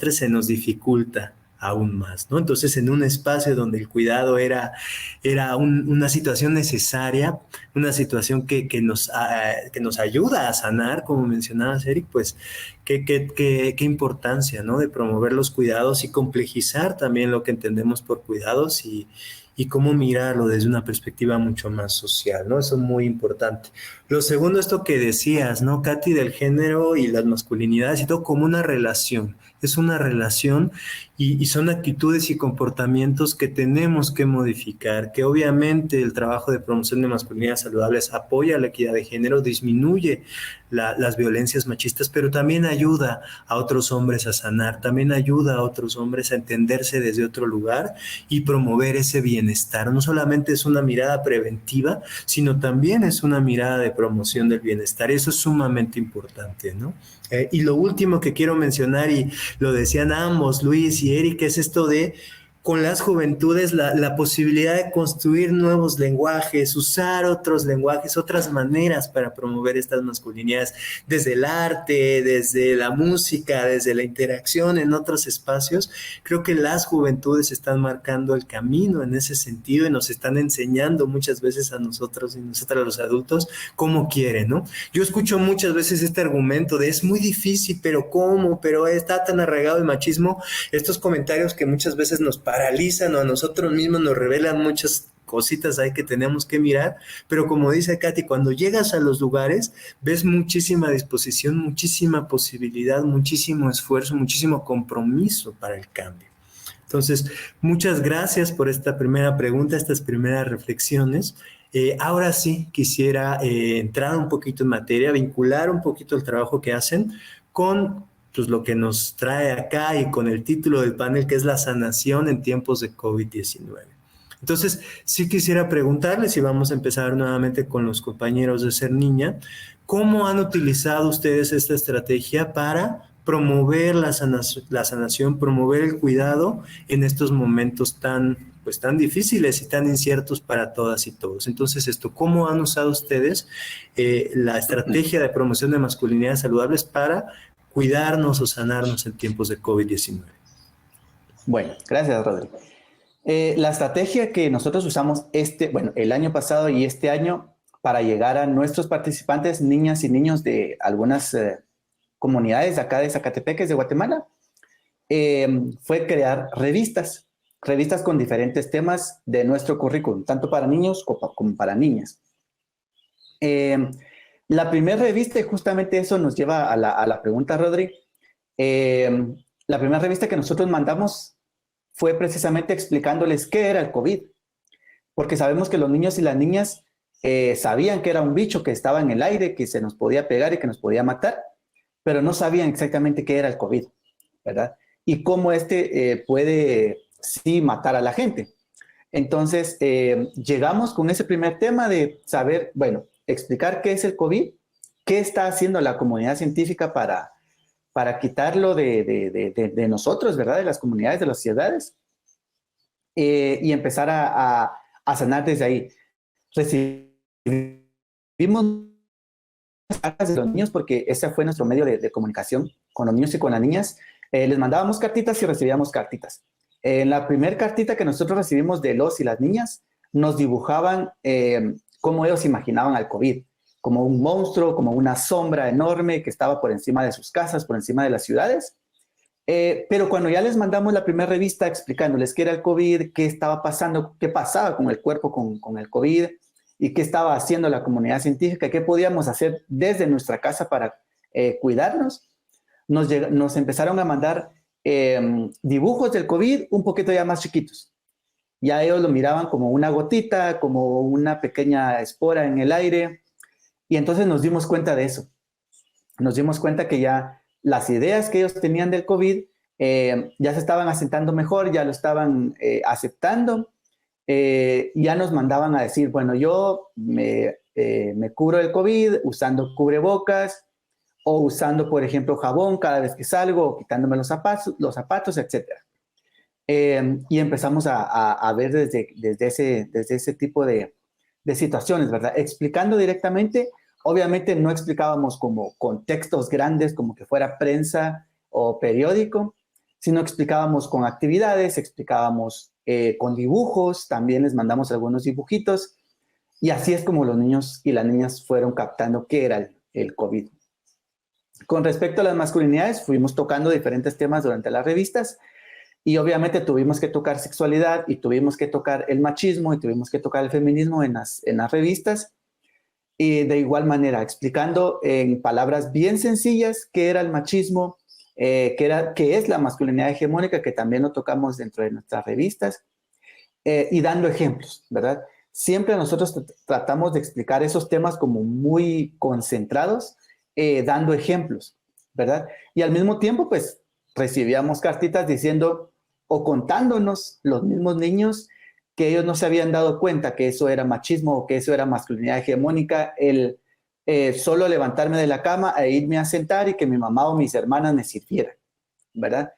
se nos dificulta aún más, ¿no? Entonces, en un espacio donde el cuidado era una situación necesaria, una situación que nos ayuda a sanar, como mencionabas, Eric, pues qué importancia, ¿no? De promover los cuidados y complejizar también lo que entendemos por cuidados y cómo mirarlo desde una perspectiva mucho más social, ¿no? Eso es muy importante. Lo segundo, esto que decías, ¿no, Katy? Del género y las masculinidades y todo como una relación. Es una relación y son actitudes y comportamientos que tenemos que modificar, que obviamente el trabajo de promoción de masculinidades saludables apoya la equidad de género, disminuye las violencias machistas, pero también ayuda a otros hombres a sanar, también ayuda a otros hombres a entenderse desde otro lugar y promover ese bienestar. No solamente es una mirada preventiva, sino también es una mirada de promoción del bienestar. Eso es sumamente importante, ¿no? Y lo último que quiero mencionar, y lo decían ambos, Luis y Eric, es esto de con las juventudes la posibilidad de construir nuevos lenguajes, usar otros lenguajes, otras maneras para promover estas masculinidades, desde el arte, desde la música, desde la interacción en otros espacios. Creo que las juventudes están marcando el camino en ese sentido y nos están enseñando muchas veces a nosotros y nosotras los adultos cómo quieren, ¿no? Yo escucho muchas veces este argumento de es muy difícil, pero ¿cómo? Pero está tan arraigado el machismo, estos comentarios que muchas veces nos paralizan o a nosotros mismos nos revelan muchas cositas ahí que tenemos que mirar, pero como dice Katy, cuando llegas a los lugares ves muchísima disposición, muchísima posibilidad, muchísimo esfuerzo, muchísimo compromiso para el cambio. Entonces, muchas gracias por esta primera pregunta, estas primeras reflexiones. Ahora sí quisiera entrar un poquito en materia, vincular un poquito el trabajo que hacen con pues lo que nos trae acá y con el título del panel, que es la sanación en tiempos de COVID-19. Entonces, sí quisiera preguntarles, y vamos a empezar nuevamente con los compañeros de Ser Niña, ¿cómo han utilizado ustedes esta estrategia para promover la sanación, promover el cuidado en estos momentos tan difíciles y tan inciertos para todas y todos? Entonces, ¿cómo han usado ustedes la estrategia de promoción de masculinidades saludables para cuidarnos o sanarnos en tiempos de COVID-19? Bueno, gracias, Rodrigo. La estrategia que nosotros usamos el año pasado y este año para llegar a nuestros participantes, niñas y niños de algunas comunidades de acá de Zacatepeques, de Guatemala, fue crear revistas con diferentes temas de nuestro currículum, tanto para niños como para niñas. La primera revista, y justamente eso nos lleva a la pregunta, Rodri. La primera revista que nosotros mandamos fue precisamente explicándoles qué era el COVID, porque sabemos que los niños y las niñas sabían que era un bicho que estaba en el aire, que se nos podía pegar y que nos podía matar, pero no sabían exactamente qué era el COVID, ¿verdad? Y cómo puede sí matar a la gente. Entonces, llegamos con ese primer tema de saber, bueno, explicar qué es el COVID, qué está haciendo la comunidad científica para quitarlo de nosotros, ¿verdad? De las comunidades, de las ciudades, y empezar a sanar desde ahí. Recibimos cartas de los niños porque ese fue nuestro medio de comunicación con los niños y con las niñas. Les mandábamos cartitas y recibíamos cartitas. En la primera cartita que nosotros recibimos de los y las niñas, nos dibujaban cómo ellos imaginaban al COVID, como un monstruo, como una sombra enorme que estaba por encima de sus casas, por encima de las ciudades. Pero cuando ya les mandamos la primera revista explicándoles qué era el COVID, qué estaba pasando, qué pasaba con el cuerpo con el COVID y qué estaba haciendo la comunidad científica, qué podíamos hacer desde nuestra casa para cuidarnos, nos empezaron a mandar dibujos del COVID un poquito ya más chiquitos. Ya ellos lo miraban como una gotita, como una pequeña espora en el aire, y entonces nos dimos cuenta de eso. Nos dimos cuenta que ya las ideas que ellos tenían del COVID ya se estaban asentando mejor, ya lo estaban aceptando, ya nos mandaban a decir, bueno, yo me cubro del COVID usando cubrebocas o usando, por ejemplo, jabón cada vez que salgo, o quitándome los zapatos, etc. Y empezamos a ver desde ese tipo de situaciones, ¿verdad? Explicando directamente. Obviamente no explicábamos como con textos grandes, como que fuera prensa o periódico, sino explicábamos con actividades, explicábamos con dibujos, también les mandamos algunos dibujitos, y así es como los niños y las niñas fueron captando qué era el COVID. Con respecto a las masculinidades, fuimos tocando diferentes temas durante las revistas, y obviamente tuvimos que tocar sexualidad, y tuvimos que tocar el machismo, y tuvimos que tocar el feminismo en las revistas, y de igual manera, explicando en palabras bien sencillas qué era el machismo, qué es la masculinidad hegemónica, que también lo tocamos dentro de nuestras revistas, y dando ejemplos, ¿verdad? Siempre nosotros tratamos de explicar esos temas como muy concentrados, dando ejemplos, ¿verdad? Y al mismo tiempo, pues, recibíamos cartitas diciendo o contándonos los mismos niños que ellos no se habían dado cuenta que eso era machismo o que eso era masculinidad hegemónica, el solo levantarme de la cama e irme a sentar y que mi mamá o mis hermanas me sirvieran, ¿verdad?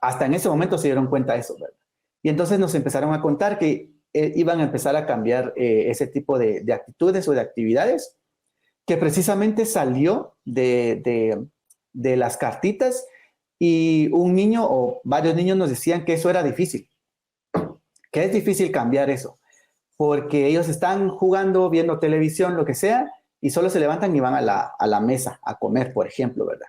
Hasta en ese momento se dieron cuenta de eso, ¿verdad? Y entonces nos empezaron a contar que iban a empezar a cambiar ese tipo de actitudes o de actividades, que precisamente salió de las cartitas, y un niño o varios niños nos decían que eso era difícil, que es difícil cambiar eso, porque ellos están jugando, viendo televisión, lo que sea, y solo se levantan y van a la mesa a comer, por ejemplo, ¿verdad?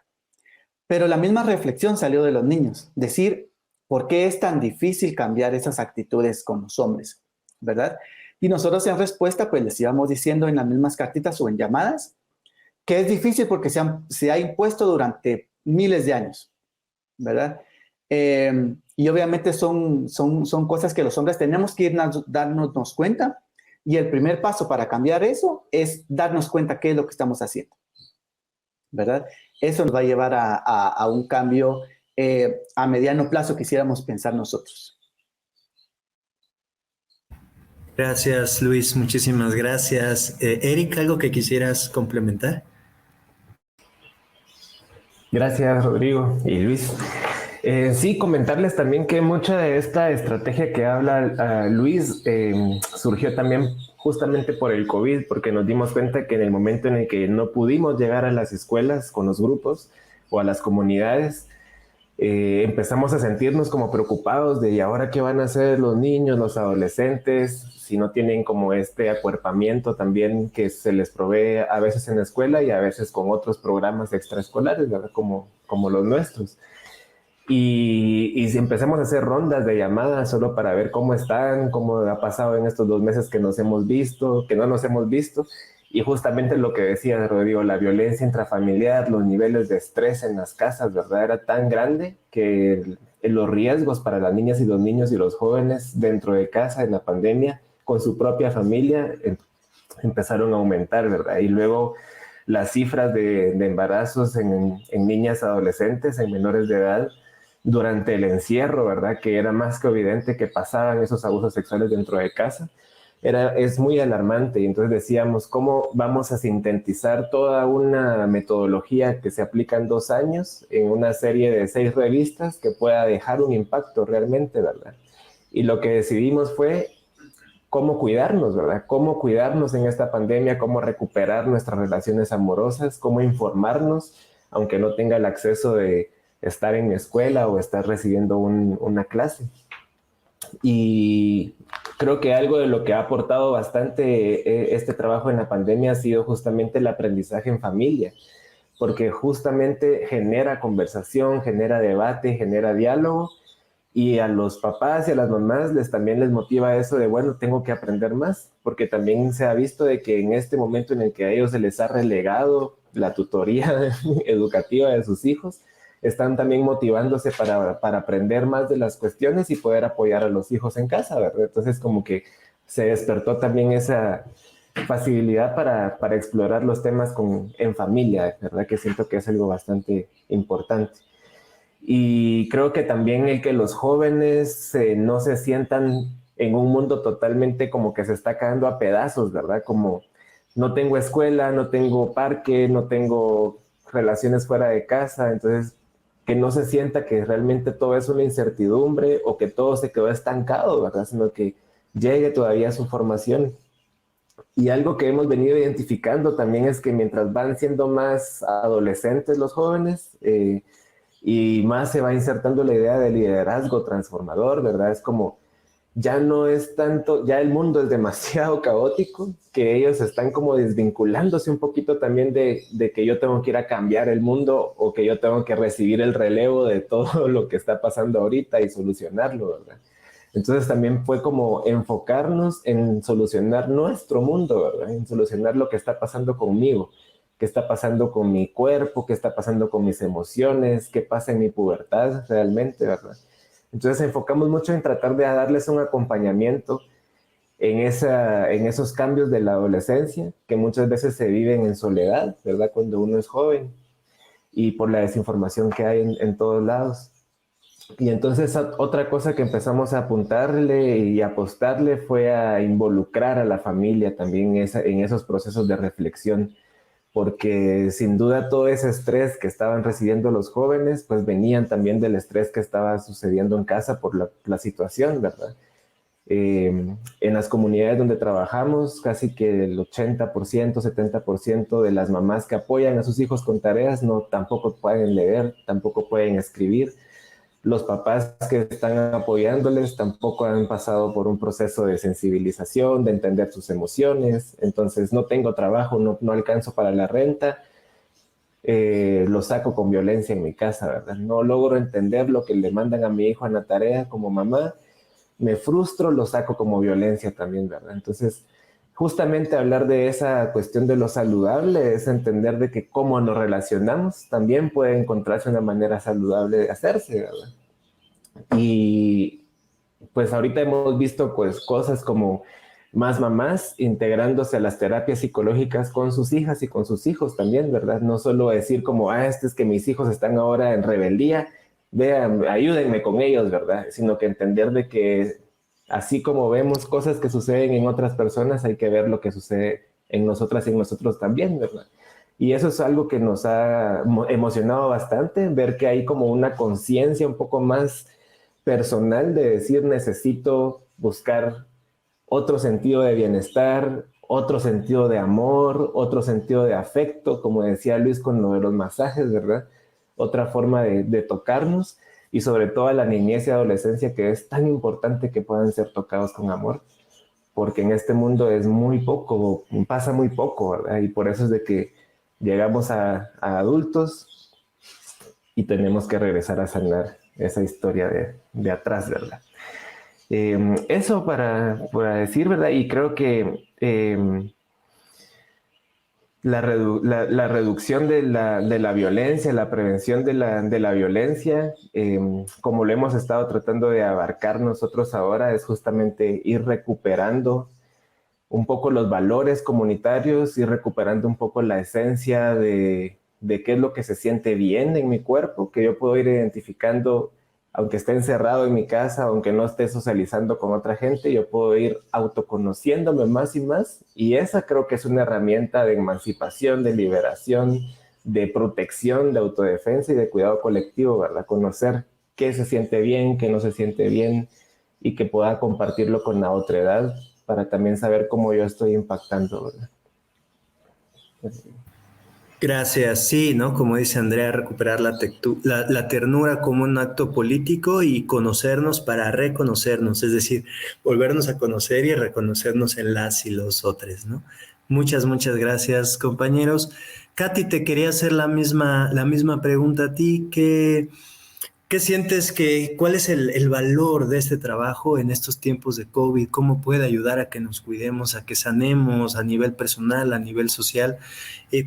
Pero la misma reflexión salió de los niños, decir, ¿por qué es tan difícil cambiar esas actitudes con los hombres? ¿Verdad? Y nosotros en respuesta, pues les íbamos diciendo en las mismas cartitas o en llamadas, que es difícil porque se ha impuesto durante miles de años, ¿verdad? Y obviamente son cosas que los hombres tenemos que darnos cuenta, y el primer paso para cambiar eso es darnos cuenta qué es lo que estamos haciendo, ¿verdad? Eso nos va a llevar a un cambio a mediano plazo, quisiéramos pensar nosotros. Gracias, Luis, muchísimas gracias. Eric, ¿algo que quisieras complementar? Gracias, Rodrigo y Luis. Sí, comentarles también que mucha de esta estrategia que habla Luis surgió también justamente por el COVID, porque nos dimos cuenta que en el momento en el que no pudimos llegar a las escuelas con los grupos o a las comunidades, empezamos a sentirnos como preocupados de ¿y ahora qué van a hacer los niños, los adolescentes, si no tienen como este acuerpamiento también que se les provee a veces en la escuela y a veces con otros programas extraescolares, ¿verdad? Como los nuestros? Y si empezamos a hacer rondas de llamadas solo para ver cómo están, cómo ha pasado en estos 2 meses que nos hemos visto, que no nos hemos visto, y justamente lo que decía Rodrigo, la violencia intrafamiliar, los niveles de estrés en las casas, ¿verdad? Era tan grande que los riesgos para las niñas y los niños y los jóvenes dentro de casa en la pandemia, con su propia familia, empezaron a aumentar, ¿verdad? Y luego las cifras de embarazos en niñas adolescentes, en menores de edad, durante el encierro, ¿verdad? Que era más que evidente que pasaban esos abusos sexuales dentro de casa. Es muy alarmante, y entonces decíamos, ¿cómo vamos a sintetizar toda una metodología que se aplica en 2 años en una serie de 6 revistas que pueda dejar un impacto realmente, ¿verdad? Y lo que decidimos fue cómo cuidarnos, ¿verdad? Cómo cuidarnos en esta pandemia, cómo recuperar nuestras relaciones amorosas, cómo informarnos, aunque no tenga el acceso de estar en escuela o estar recibiendo una clase. Y creo que algo de lo que ha aportado bastante este trabajo en la pandemia ha sido justamente el aprendizaje en familia, porque justamente genera conversación, genera debate, genera diálogo, y a los papás y a las mamás también les motiva eso de, bueno, tengo que aprender más, porque también se ha visto de que en este momento en el que a ellos se les ha relegado la tutoría educativa de sus hijos, están también motivándose para aprender más de las cuestiones y poder apoyar a los hijos en casa, ¿verdad? Entonces como que se despertó también esa facilidad para explorar los temas en familia, ¿verdad? Que siento que es algo bastante importante. Y creo que también el que los jóvenes no se sientan en un mundo totalmente como que se está cayendo a pedazos, ¿verdad? Como no tengo escuela, no tengo parque, no tengo relaciones fuera de casa, entonces que no se sienta que realmente todo es una incertidumbre o que todo se quedó estancado, ¿verdad? Sino que llegue todavía a su formación. Y algo que hemos venido identificando también es que mientras van siendo más adolescentes los jóvenes, y más se va insertando la idea de liderazgo transformador, ¿verdad? Es como, ya no es tanto, ya el mundo es demasiado caótico, que ellos están como desvinculándose un poquito también de que yo tengo que ir a cambiar el mundo o que yo tengo que recibir el relevo de todo lo que está pasando ahorita y solucionarlo, ¿verdad? Entonces también fue como enfocarnos en solucionar nuestro mundo, ¿verdad? En solucionar lo que está pasando conmigo, qué está pasando con mi cuerpo, qué está pasando con mis emociones, qué pasa en mi pubertad realmente, ¿verdad? Entonces enfocamos mucho en tratar de darles un acompañamiento en esos cambios de la adolescencia, que muchas veces se viven en soledad, ¿verdad? Cuando uno es joven y por la desinformación que hay en todos lados. Y entonces otra cosa que empezamos a apuntarle y apostarle fue a involucrar a la familia también en esos procesos de reflexión, porque sin duda todo ese estrés que estaban recibiendo los jóvenes, pues venían también del estrés que estaba sucediendo en casa por la situación, ¿verdad? En las comunidades donde trabajamos, casi que el 80%, 70% de las mamás que apoyan a sus hijos con tareas tampoco pueden leer, tampoco pueden escribir. Los papás que están apoyándoles tampoco han pasado por un proceso de sensibilización, de entender sus emociones. Entonces, no tengo trabajo, no alcanzo para la renta, lo saco con violencia en mi casa, ¿verdad? No logro entender lo que le mandan a mi hijo en la tarea como mamá, me frustro, lo saco como violencia también, ¿verdad? Entonces, justamente hablar de esa cuestión de lo saludable es entender de que cómo nos relacionamos también puede encontrarse una manera saludable de hacerse, ¿verdad? Y pues ahorita hemos visto pues cosas como más mamás integrándose a las terapias psicológicas con sus hijas y con sus hijos también, ¿verdad? No solo decir como, es que mis hijos están ahora en rebeldía, vean, ayúdenme con ellos, ¿verdad? Sino que entender de que así como vemos cosas que suceden en otras personas, hay que ver lo que sucede en nosotras y en nosotros también, ¿verdad? Y eso es algo que nos ha emocionado bastante, ver que hay como una conciencia un poco más personal de decir necesito buscar otro sentido de bienestar, otro sentido de amor, otro sentido de afecto, como decía Luis con lo de los masajes, ¿verdad? Otra forma de tocarnos y sobre todo a la niñez y adolescencia que es tan importante que puedan ser tocados con amor, porque en este mundo es muy poco, pasa muy poco, ¿verdad? Y por eso es de que llegamos a adultos y tenemos que regresar a sanar esa historia de atrás, ¿verdad? Eso para decir, ¿verdad? Y creo que la reducción de la violencia, la prevención de la violencia, como lo hemos estado tratando de abarcar nosotros ahora, es justamente ir recuperando un poco los valores comunitarios, ir recuperando un poco la esencia de qué es lo que se siente bien en mi cuerpo, que yo puedo ir identificando, aunque esté encerrado en mi casa, aunque no esté socializando con otra gente, yo puedo ir autoconociéndome más y más, y esa creo que es una herramienta de emancipación, de liberación, de protección, de autodefensa y de cuidado colectivo, ¿verdad? Conocer qué se siente bien, qué no se siente bien, y que pueda compartirlo con la otra edad para también saber cómo yo estoy impactando, ¿verdad? Gracias, sí, ¿no? Como dice Andrea, recuperar la ternura como un acto político y conocernos para reconocernos, es decir, volvernos a conocer y reconocernos en las y los otros, ¿no? Muchas gracias, compañeros. Katy, te quería hacer la misma pregunta a ti. ¿Qué sientes cuál es el valor de este trabajo en estos tiempos de COVID? ¿Cómo puede ayudar a que nos cuidemos, a que sanemos a nivel personal, a nivel social?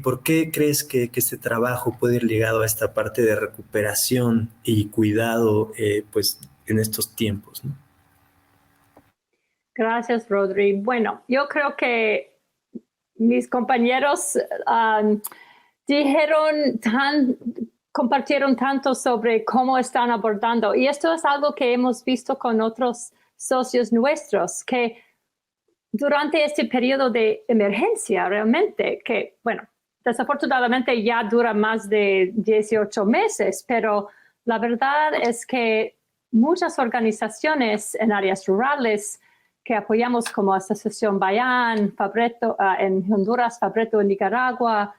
¿Por qué crees que este trabajo puede ir ligado a esta parte de recuperación y cuidado, pues, en estos tiempos, ¿no? Gracias, Rodri. Bueno, yo creo que mis compañeros compartieron tanto sobre cómo están abordando. Y esto es algo que hemos visto con otros socios nuestros, que durante este periodo de emergencia realmente, que, bueno, desafortunadamente ya dura más de 18 meses, pero la verdad es que muchas organizaciones en áreas rurales que apoyamos como Asociación Bayán, Fabreto en Honduras, Fabreto en Nicaragua,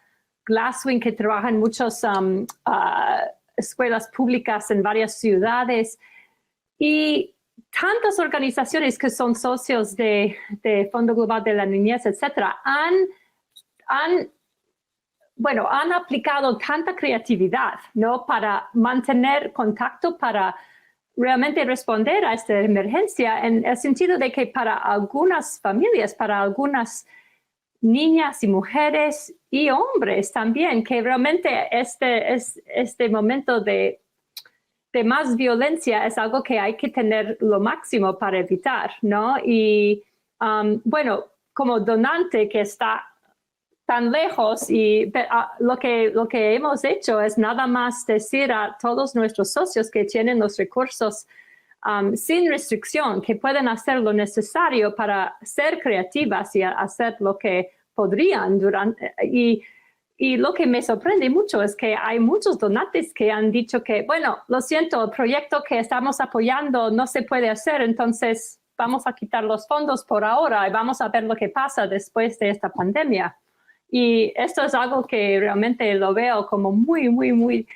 Glasswing, que trabaja en muchas escuelas públicas en varias ciudades, y tantas organizaciones que son socios de Fondo Global de la Niñez, etcétera, han aplicado tanta creatividad, ¿no? Para mantener contacto, para realmente responder a esta emergencia, en el sentido de que para algunas familias, para algunas niñas y mujeres y hombres también, que realmente este momento de más violencia es algo que hay que tener lo máximo para evitar, ¿no? Y bueno, como donante que está tan lejos, y lo que hemos hecho es nada más decir a todos nuestros socios que tienen los recursos sin restricción, que pueden hacer lo necesario para ser creativas y hacer lo que podrían y lo que me sorprende mucho es que hay muchos donantes que han dicho que, bueno, lo siento, el proyecto que estamos apoyando no se puede hacer, entonces vamos a quitar los fondos por ahora y vamos a ver lo que pasa después de esta pandemia. Y esto es algo que realmente lo veo como muy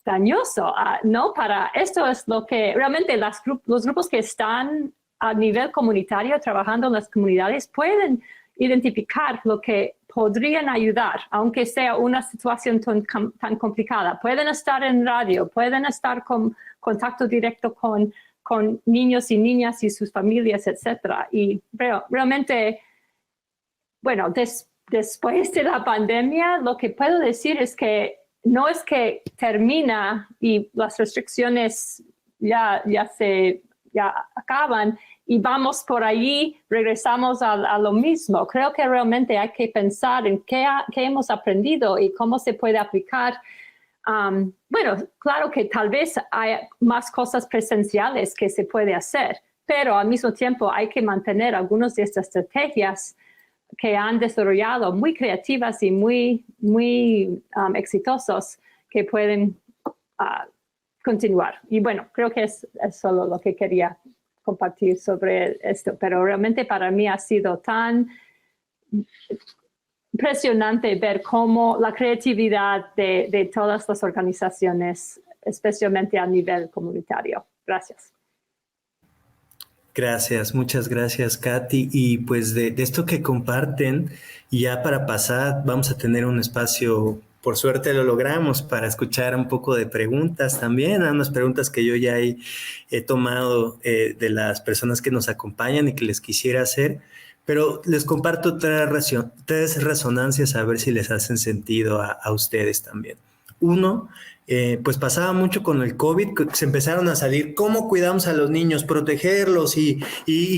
dañoso, ¿no? Esto es lo que realmente los grupos que están a nivel comunitario trabajando en las comunidades pueden identificar lo que podrían ayudar, aunque sea una situación tan complicada. Pueden estar en radio, pueden estar con contacto directo con niños y niñas y sus familias, etcétera. Y realmente, bueno, después de la pandemia, lo que puedo decir es que no es que termina y las restricciones ya acaban y vamos por allí, regresamos a lo mismo. Creo que realmente hay que pensar en qué hemos aprendido y cómo se puede aplicar. Bueno, claro que tal vez hay más cosas presenciales que se puede hacer, pero al mismo tiempo hay que mantener algunas de estas estrategias que han desarrollado muy creativas y muy exitosos que pueden continuar. Y bueno, creo que es solo lo que quería compartir sobre esto, pero realmente para mí ha sido tan impresionante ver cómo la creatividad de todas las organizaciones, especialmente a nivel comunitario. Gracias. Gracias, muchas gracias, Katy. Y pues de esto que comparten, y ya para pasar, vamos a tener un espacio, por suerte lo logramos, para escuchar un poco de preguntas también, unas preguntas que yo ya he tomado de las personas que nos acompañan y que les quisiera hacer. pero les comparto tres resonancias a ver si les hacen sentido a ustedes también. Uno, pues pasaba mucho con el COVID, que se empezaron a salir cómo cuidamos a los niños, protegerlos y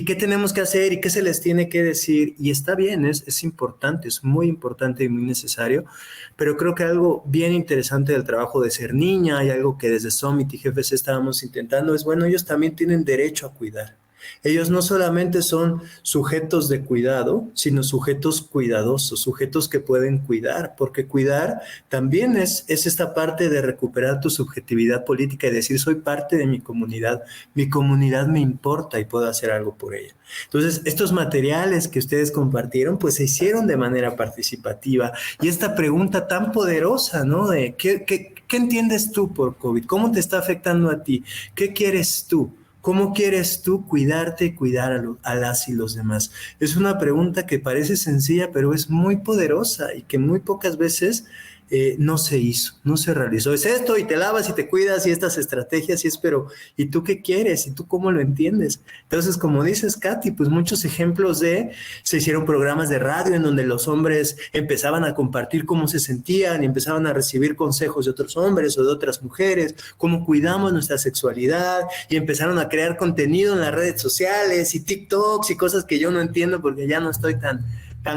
qué tenemos que hacer y qué se les tiene que decir. Y está bien, es importante, es muy importante y muy necesario, pero creo que algo bien interesante del trabajo de Ser Niña y algo que desde Summit y GFC estábamos intentando es, bueno, ellos también tienen derecho a cuidar. Ellos no solamente son sujetos de cuidado, sino sujetos cuidadosos, sujetos que pueden cuidar, porque cuidar también es esta parte de recuperar tu subjetividad política y decir, soy parte de mi comunidad me importa y puedo hacer algo por ella. Entonces, estos materiales que ustedes compartieron, pues se hicieron de manera participativa y esta pregunta tan poderosa, ¿no? De ¿qué entiendes tú por COVID? ¿Cómo te está afectando a ti? ¿Qué quieres tú? ¿Cómo quieres tú cuidarte y cuidar a las y los demás? Es una pregunta que parece sencilla, pero es muy poderosa y que muy pocas veces no se hizo, no se realizó. Es esto y te lavas y te cuidas y estas estrategias y es, pero ¿y tú qué quieres? ¿Y tú cómo lo entiendes? Entonces, como dices, Katy, pues muchos ejemplos se hicieron programas de radio en donde los hombres empezaban a compartir cómo se sentían y empezaban a recibir consejos de otros hombres o de otras mujeres, cómo cuidamos nuestra sexualidad y empezaron a crear contenido en las redes sociales y TikToks y cosas que yo no entiendo porque ya no estoy tan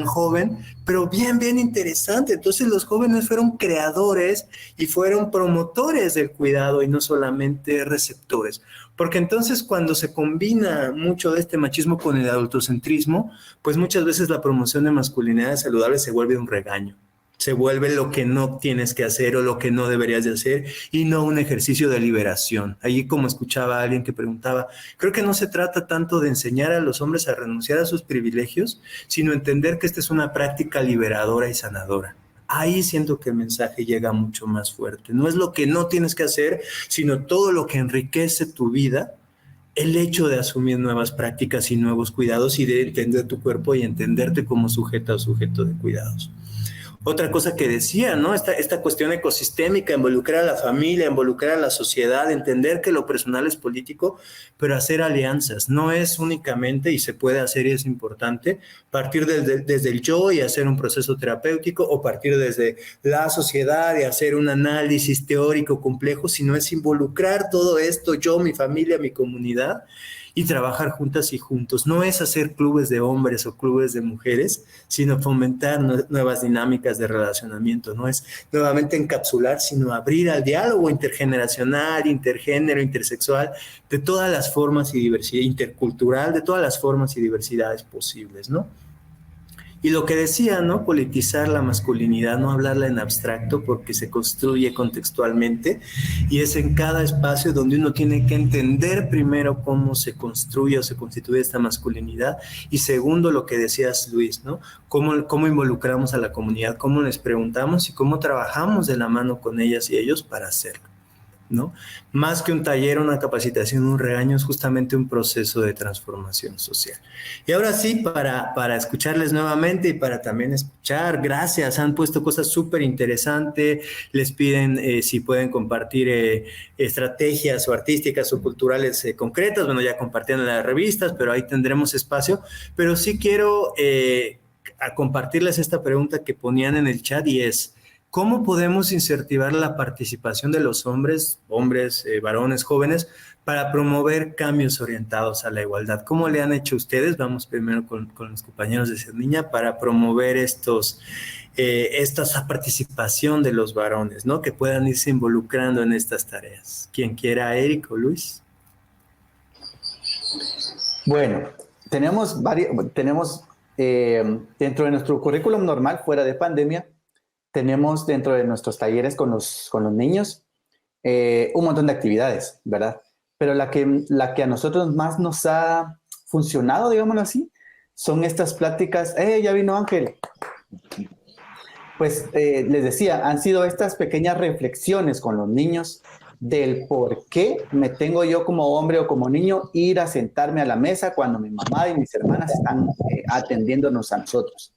joven, pero bien interesante. Entonces los jóvenes fueron creadores y fueron promotores del cuidado y no solamente receptores. Porque entonces cuando se combina mucho de este machismo con el adultocentrismo, pues muchas veces la promoción de masculinidades saludables se vuelve un regaño. Se vuelve lo que no tienes que hacer o lo que no deberías de hacer y no un ejercicio de liberación. Allí como escuchaba a alguien que preguntaba, creo que no se trata tanto de enseñar a los hombres a renunciar a sus privilegios, sino entender que esta es una práctica liberadora y sanadora. Ahí siento que el mensaje llega mucho más fuerte. No es lo que no tienes que hacer, sino todo lo que enriquece tu vida, el hecho de asumir nuevas prácticas y nuevos cuidados y de entender tu cuerpo y entenderte como sujeto o sujeto de cuidados. Otra cosa que decía, ¿no? Esta cuestión ecosistémica, involucrar a la familia, involucrar a la sociedad, entender que lo personal es político, pero hacer alianzas. No es únicamente, y se puede hacer y es importante, partir desde el yo y hacer un proceso terapéutico o partir desde la sociedad y hacer un análisis teórico complejo, sino es involucrar todo esto, yo, mi familia, mi comunidad, y trabajar juntas y juntos. No es hacer clubes de hombres o clubes de mujeres, sino fomentar nuevas dinámicas de relacionamiento. No es nuevamente encapsular, sino abrir al diálogo intergeneracional, intergénero, intersexual, de todas las formas y diversidad, intercultural, de todas las formas y diversidades posibles, ¿no? Y lo que decía, ¿no? Politizar la masculinidad, no hablarla en abstracto porque se construye contextualmente y es en cada espacio donde uno tiene que entender primero cómo se construye o se constituye esta masculinidad y segundo lo que decías, Luis, ¿no? Cómo involucramos a la comunidad, cómo les preguntamos y cómo trabajamos de la mano con ellas y ellos para hacerlo, ¿no? Más que un taller, una capacitación, un regaño, es justamente un proceso de transformación social. Y ahora sí, para escucharles nuevamente y para también escuchar, gracias, han puesto cosas súper interesantes, les piden si pueden compartir estrategias o artísticas o culturales concretas, bueno, ya compartieron en las revistas, pero ahí tendremos espacio, pero sí quiero a compartirles esta pregunta que ponían en el chat y es, ¿cómo podemos incentivar la participación de los hombres, varones, jóvenes, para promover cambios orientados a la igualdad? ¿Cómo le han hecho ustedes? Vamos primero con los compañeros de Ser Niña para promover esta participación de los varones, ¿no? Que puedan irse involucrando en estas tareas. Quien quiera, Eric o Luis. Bueno, tenemos dentro de nuestro currículum normal, fuera de pandemia, tenemos dentro de nuestros talleres con los niños un montón de actividades, ¿verdad? Pero la que a nosotros más nos ha funcionado, digámoslo así, son estas pláticas. Ya vino Ángel. Pues les decía, han sido estas pequeñas reflexiones con los niños del por qué me tengo yo como hombre o como niño ir a sentarme a la mesa cuando mi mamá y mis hermanas están atendiéndonos a nosotros.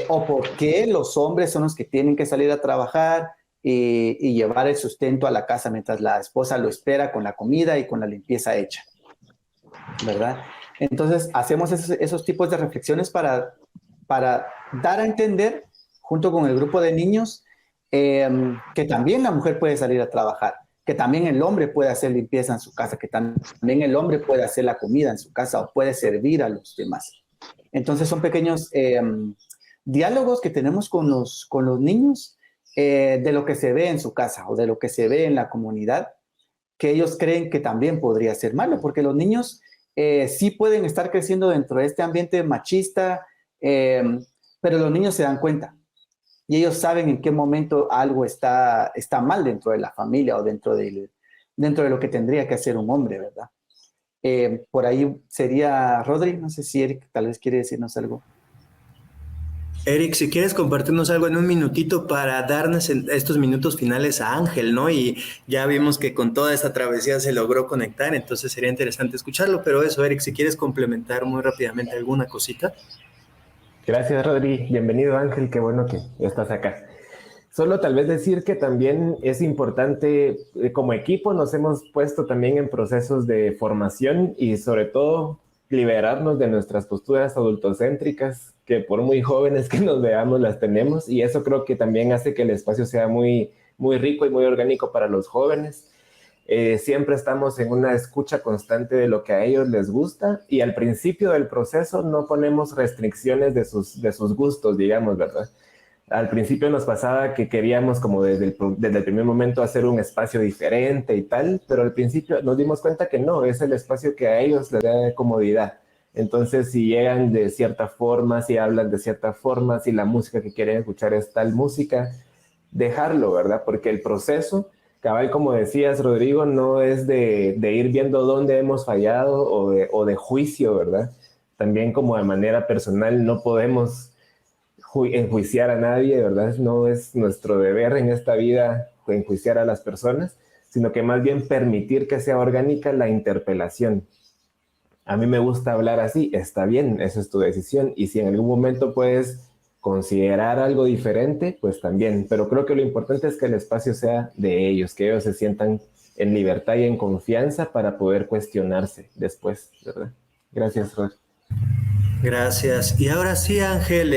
O por qué los hombres son los que tienen que salir a trabajar y llevar el sustento a la casa mientras la esposa lo espera con la comida y con la limpieza hecha, ¿verdad? Entonces, hacemos esos tipos de reflexiones para dar a entender, junto con el grupo de niños, que también la mujer puede salir a trabajar, que también el hombre puede hacer limpieza en su casa, que también el hombre puede hacer la comida en su casa o puede servir a los demás. Entonces, son pequeños diálogos que tenemos con los niños de lo que se ve en su casa o de lo que se ve en la comunidad, que ellos creen que también podría ser malo, porque los niños sí pueden estar creciendo dentro de este ambiente machista, pero los niños se dan cuenta y ellos saben en qué momento algo está mal dentro de la familia o dentro de lo que tendría que hacer un hombre, ¿verdad? Por ahí sería Rodri, no sé si Eric tal vez quiere decirnos algo. Eric, si quieres compartirnos algo en un minutito para darnos estos minutos finales a Ángel, ¿no? Y ya vimos que con toda esta travesía se logró conectar, entonces sería interesante escucharlo, pero eso, Eric, si quieres complementar muy rápidamente alguna cosita. Gracias, Rodri. Bienvenido, Ángel. Qué bueno que estás acá. Solo tal vez decir que también es importante, como equipo nos hemos puesto también en procesos de formación y sobre todo liberarnos de nuestras posturas adultocéntricas, que por muy jóvenes que nos veamos las tenemos, y eso creo que también hace que el espacio sea muy, muy rico y muy orgánico para los jóvenes. Siempre estamos en una escucha constante de lo que a ellos les gusta, y al principio del proceso no ponemos restricciones de sus gustos, digamos, ¿verdad? Al principio nos pasaba que queríamos como desde el primer momento hacer un espacio diferente y tal, pero al principio nos dimos cuenta que no, es el espacio que a ellos les da comodidad. Entonces, si llegan de cierta forma, si hablan de cierta forma, si la música que quieren escuchar es tal música, dejarlo, ¿verdad? Porque el proceso, cabal, como decías, Rodrigo, no es de ir viendo dónde hemos fallado o de juicio, ¿verdad? También como de manera personal no podemos enjuiciar a nadie, ¿verdad? No es nuestro deber en esta vida enjuiciar a las personas, sino que más bien permitir que sea orgánica la interpelación. A mí me gusta hablar así, está bien, esa es tu decisión, y si en algún momento puedes considerar algo diferente, pues también, pero creo que lo importante es que el espacio sea de ellos, que ellos se sientan en libertad y en confianza para poder cuestionarse después, ¿verdad? Gracias, Rod. Gracias. Y ahora sí, Ángel,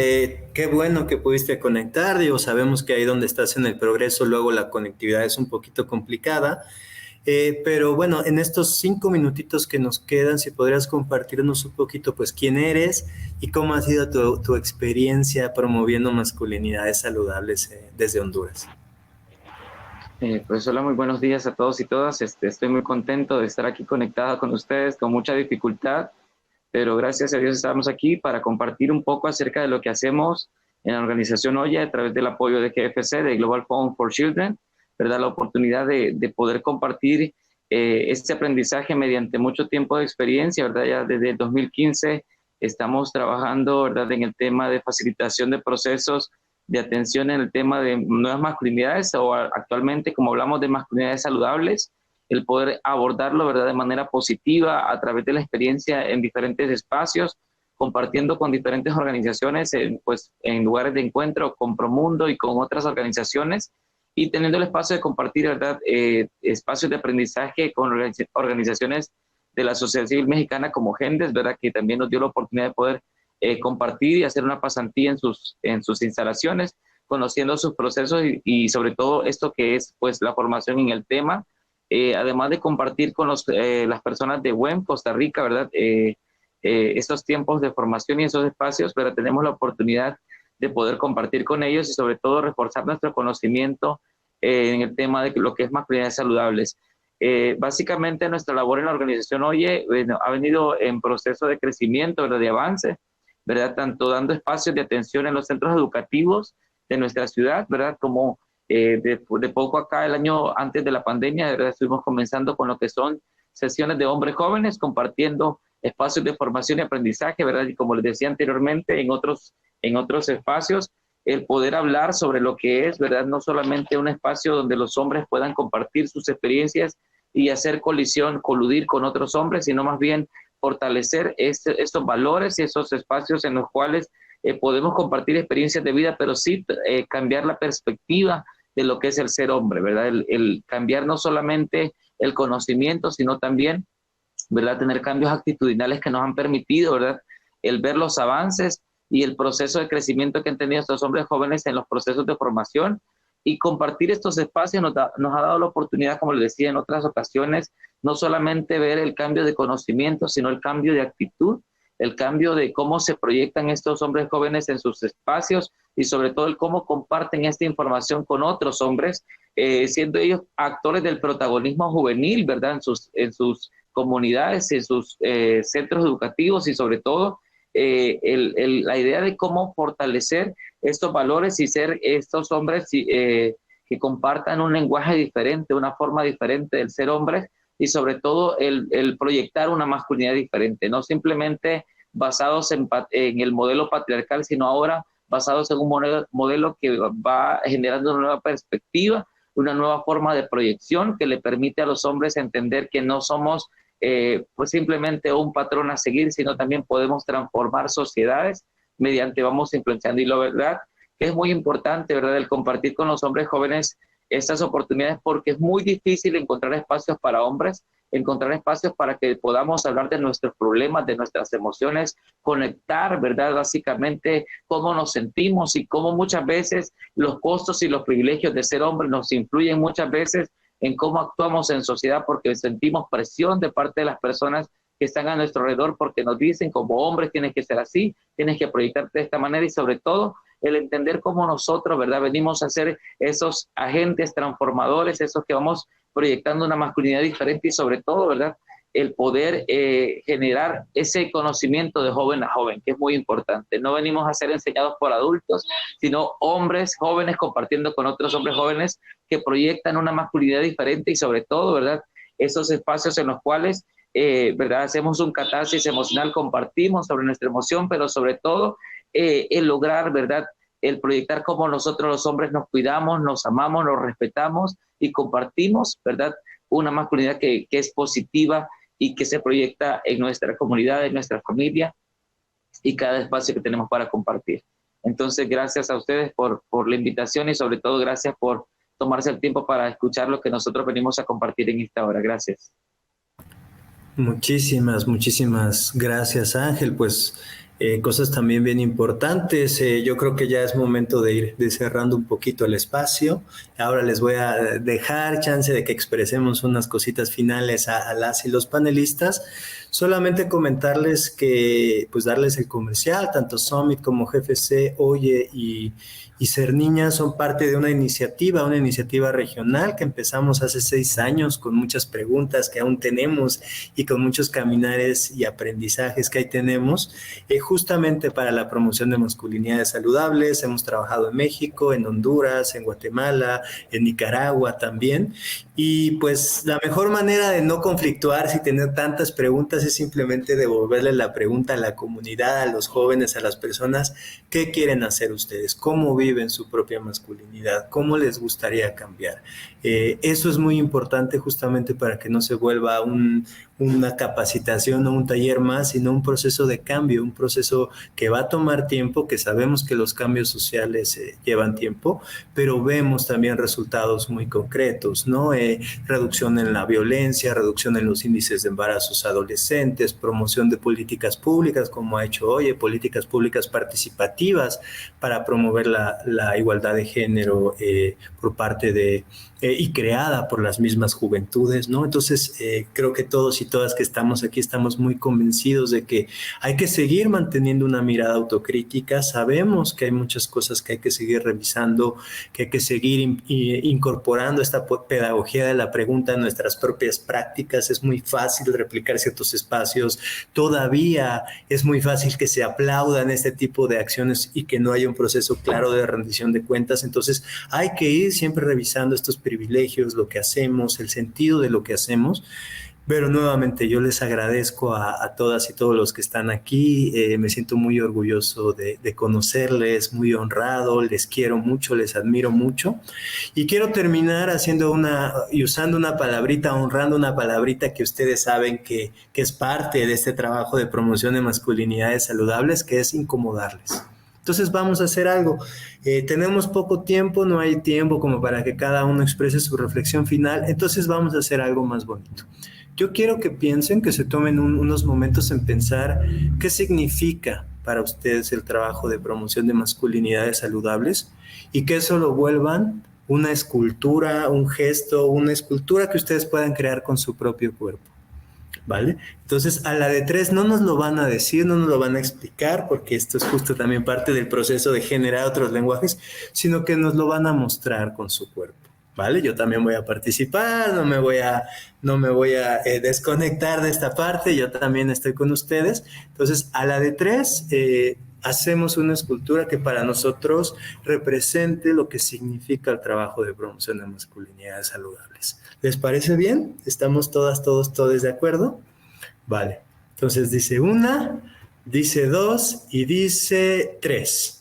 qué bueno que pudiste conectar. Digo, sabemos que ahí donde estás en el progreso, luego la conectividad es un poquito complicada. Pero bueno, en estos 5 minutitos que nos quedan, si podrías compartirnos un poquito, pues, quién eres y cómo ha sido tu experiencia promoviendo masculinidades saludables desde Honduras. Pues hola, muy buenos días a todos y todas. Estoy muy contento de estar aquí conectada con ustedes, con mucha dificultad, pero gracias a Dios estamos aquí para compartir un poco acerca de lo que hacemos en la organización OYA a través del apoyo de GFC, de Global Fund for Children, ¿verdad? La oportunidad de poder compartir este aprendizaje mediante mucho tiempo de experiencia, ¿verdad? Ya desde el 2015 estamos trabajando, ¿verdad?, en el tema de facilitación de procesos de atención en el tema de nuevas masculinidades, o actualmente, como hablamos de masculinidades saludables, el poder abordarlo, ¿verdad?, de manera positiva a través de la experiencia en diferentes espacios, compartiendo con diferentes organizaciones, pues en lugares de encuentro con Promundo y con otras organizaciones, y teniendo el espacio de compartir, ¿verdad?, espacios de aprendizaje con organizaciones de la sociedad civil mexicana como Gendes, ¿verdad?, que también nos dio la oportunidad de poder compartir y hacer una pasantía en sus instalaciones, conociendo sus procesos y sobre todo esto que es, pues, la formación en el tema, además de compartir con las personas de WEM Costa Rica, ¿verdad?, estos tiempos de formación y esos espacios, pero tenemos la oportunidad de poder compartir con ellos y sobre todo reforzar nuestro conocimiento en el tema de lo que es masculinidades saludables. Básicamente nuestra labor en la organización OYE ha venido en proceso de crecimiento, ¿verdad?, de avance, ¿verdad?, tanto dando espacios de atención en los centros educativos de nuestra ciudad, ¿verdad?, como de poco acá, el año antes de la pandemia, ¿verdad?, estuvimos comenzando con lo que son sesiones de hombres jóvenes, compartiendo espacios de formación y aprendizaje, ¿verdad?, y como les decía anteriormente, en otros espacios, el poder hablar sobre lo que es, ¿verdad?, no solamente un espacio donde los hombres puedan compartir sus experiencias y hacer coludir con otros hombres, sino más bien fortalecer estos valores y esos espacios en los cuales podemos compartir experiencias de vida, pero sí cambiar la perspectiva de lo que es el ser hombre, ¿verdad? El cambiar no solamente el conocimiento, sino también ¿verdad? Tener cambios actitudinales que nos han permitido, ¿verdad? El ver los avances y el proceso de crecimiento que han tenido estos hombres jóvenes en los procesos de formación, y compartir estos espacios nos ha dado la oportunidad, como les decía en otras ocasiones, no solamente ver el cambio de conocimiento, sino el cambio de actitud, el cambio de cómo se proyectan estos hombres jóvenes en sus espacios y sobre todo el cómo comparten esta información con otros hombres, siendo ellos actores del protagonismo juvenil, ¿verdad? En sus comunidades, en sus centros educativos y sobre todo la idea de cómo fortalecer estos valores y ser estos hombres que compartan un lenguaje diferente, una forma diferente del ser hombres y sobre todo el proyectar una masculinidad diferente, no simplemente basados en el modelo patriarcal, sino ahora basados en un modelo que va generando una nueva perspectiva, una nueva forma de proyección que le permite a los hombres entender que no somos pues simplemente un patrón a seguir, sino también podemos transformar sociedades mediante vamos influenciando. Y la verdad que es muy importante, ¿verdad?, el compartir con los hombres jóvenes estas oportunidades, porque es muy difícil encontrar espacios para hombres, encontrar espacios para que podamos hablar de nuestros problemas, de nuestras emociones, conectar, ¿verdad?, básicamente cómo nos sentimos y cómo muchas veces los costos y los privilegios de ser hombre nos influyen muchas veces en cómo actuamos en sociedad, porque sentimos presión de parte de las personas que están a nuestro alrededor, porque nos dicen como hombres tienes que ser así, tienes que proyectarte de esta manera, y sobre todo el entender cómo nosotros, ¿verdad?, venimos a ser esos agentes transformadores, esos que vamos proyectando una masculinidad diferente y sobre todo, ¿verdad?, el poder generar ese conocimiento de joven a joven, que es muy importante. No venimos a ser enseñados por adultos, sino hombres jóvenes compartiendo con otros hombres jóvenes que proyectan una masculinidad diferente y sobre todo, ¿verdad?, esos espacios en los cuales, ¿verdad?, hacemos un catarsis emocional, compartimos sobre nuestra emoción, pero sobre todo el lograr, ¿verdad?, el proyectar cómo nosotros los hombres nos cuidamos, nos amamos, nos respetamos y compartimos, ¿verdad?, una masculinidad que es positiva y que se proyecta en nuestra comunidad, en nuestra familia y cada espacio que tenemos para compartir. Entonces, gracias a ustedes por la invitación y sobre todo gracias por tomarse el tiempo para escuchar lo que nosotros venimos a compartir en esta hora. Gracias. Muchísimas gracias, Ángel. Pues cosas también bien importantes. Yo creo que ya es momento de ir cerrando un poquito el espacio. Ahora les voy a dejar chance de que expresemos unas cositas finales a las y los panelistas. Solamente comentarles que, pues darles el comercial, tanto Summit como GFC, Oye y Ser Niña son parte de una iniciativa regional que empezamos hace 6 años con muchas preguntas que aún tenemos y con muchos caminares y aprendizajes que ahí tenemos, justamente para la promoción de masculinidades saludables. Hemos trabajado en México, en Honduras, en Guatemala, en Nicaragua también. Y pues la mejor manera de no conflictuarse y tener tantas preguntas es simplemente devolverle la pregunta a la comunidad, a los jóvenes, a las personas. ¿Qué quieren hacer ustedes? ¿Cómo viven su propia masculinidad? ¿Cómo les gustaría cambiar? Eso es muy importante justamente para que no se vuelva una capacitación o un taller más, sino un proceso de cambio, un proceso que va a tomar tiempo, que sabemos que los cambios sociales llevan tiempo, pero vemos también resultados muy concretos, ¿no? Reducción en la violencia, reducción en los índices de embarazos adolescentes, promoción de políticas públicas, como ha hecho Oye, políticas públicas participativas para promover la igualdad de género por parte de y creada por las mismas juventudes, ¿no? Entonces, creo que todos y todas que estamos aquí estamos muy convencidos de que hay que seguir manteniendo una mirada autocrítica. Sabemos que hay muchas cosas que hay que seguir revisando, que hay que seguir incorporando esta pedagogía de la pregunta en nuestras propias prácticas. Es muy fácil replicar ciertos espacios. Todavía es muy fácil que se aplaudan este tipo de acciones y que no haya un proceso claro de rendición de cuentas. Entonces, hay que ir siempre revisando estos privilegios, lo que hacemos, el sentido de lo que hacemos. Pero nuevamente yo les agradezco a todas y todos los que están aquí. Me siento muy orgulloso de conocerles, muy honrado, les quiero mucho, les admiro mucho. Y quiero terminar usando una palabrita, honrando una palabrita que ustedes saben que es parte de este trabajo de promoción de masculinidades saludables, que es incomodarles. Entonces vamos a hacer algo. Tenemos poco tiempo, no hay tiempo como para que cada uno exprese su reflexión final. Entonces vamos a hacer algo más bonito. yo quiero que piensen, que se tomen unos momentos en pensar qué significa para ustedes el trabajo de promoción de masculinidades saludables y que eso lo vuelvan una escultura, un gesto, una escultura que ustedes puedan crear con su propio cuerpo. ¿Vale? Entonces, a la de 3 no nos lo van a decir, no nos lo van a explicar, porque esto es justo también parte del proceso de generar otros lenguajes, sino que nos lo van a mostrar con su cuerpo. ¿Vale? Yo también voy a participar, no me voy a desconectar de esta parte, yo también estoy con ustedes. Entonces, a la de 3, hacemos una escultura que para nosotros represente lo que significa el trabajo de promoción de masculinidades saludables. ¿Les parece bien? ¿Estamos todas, todos de acuerdo? Vale. Entonces dice 1, dice 2 y dice 3.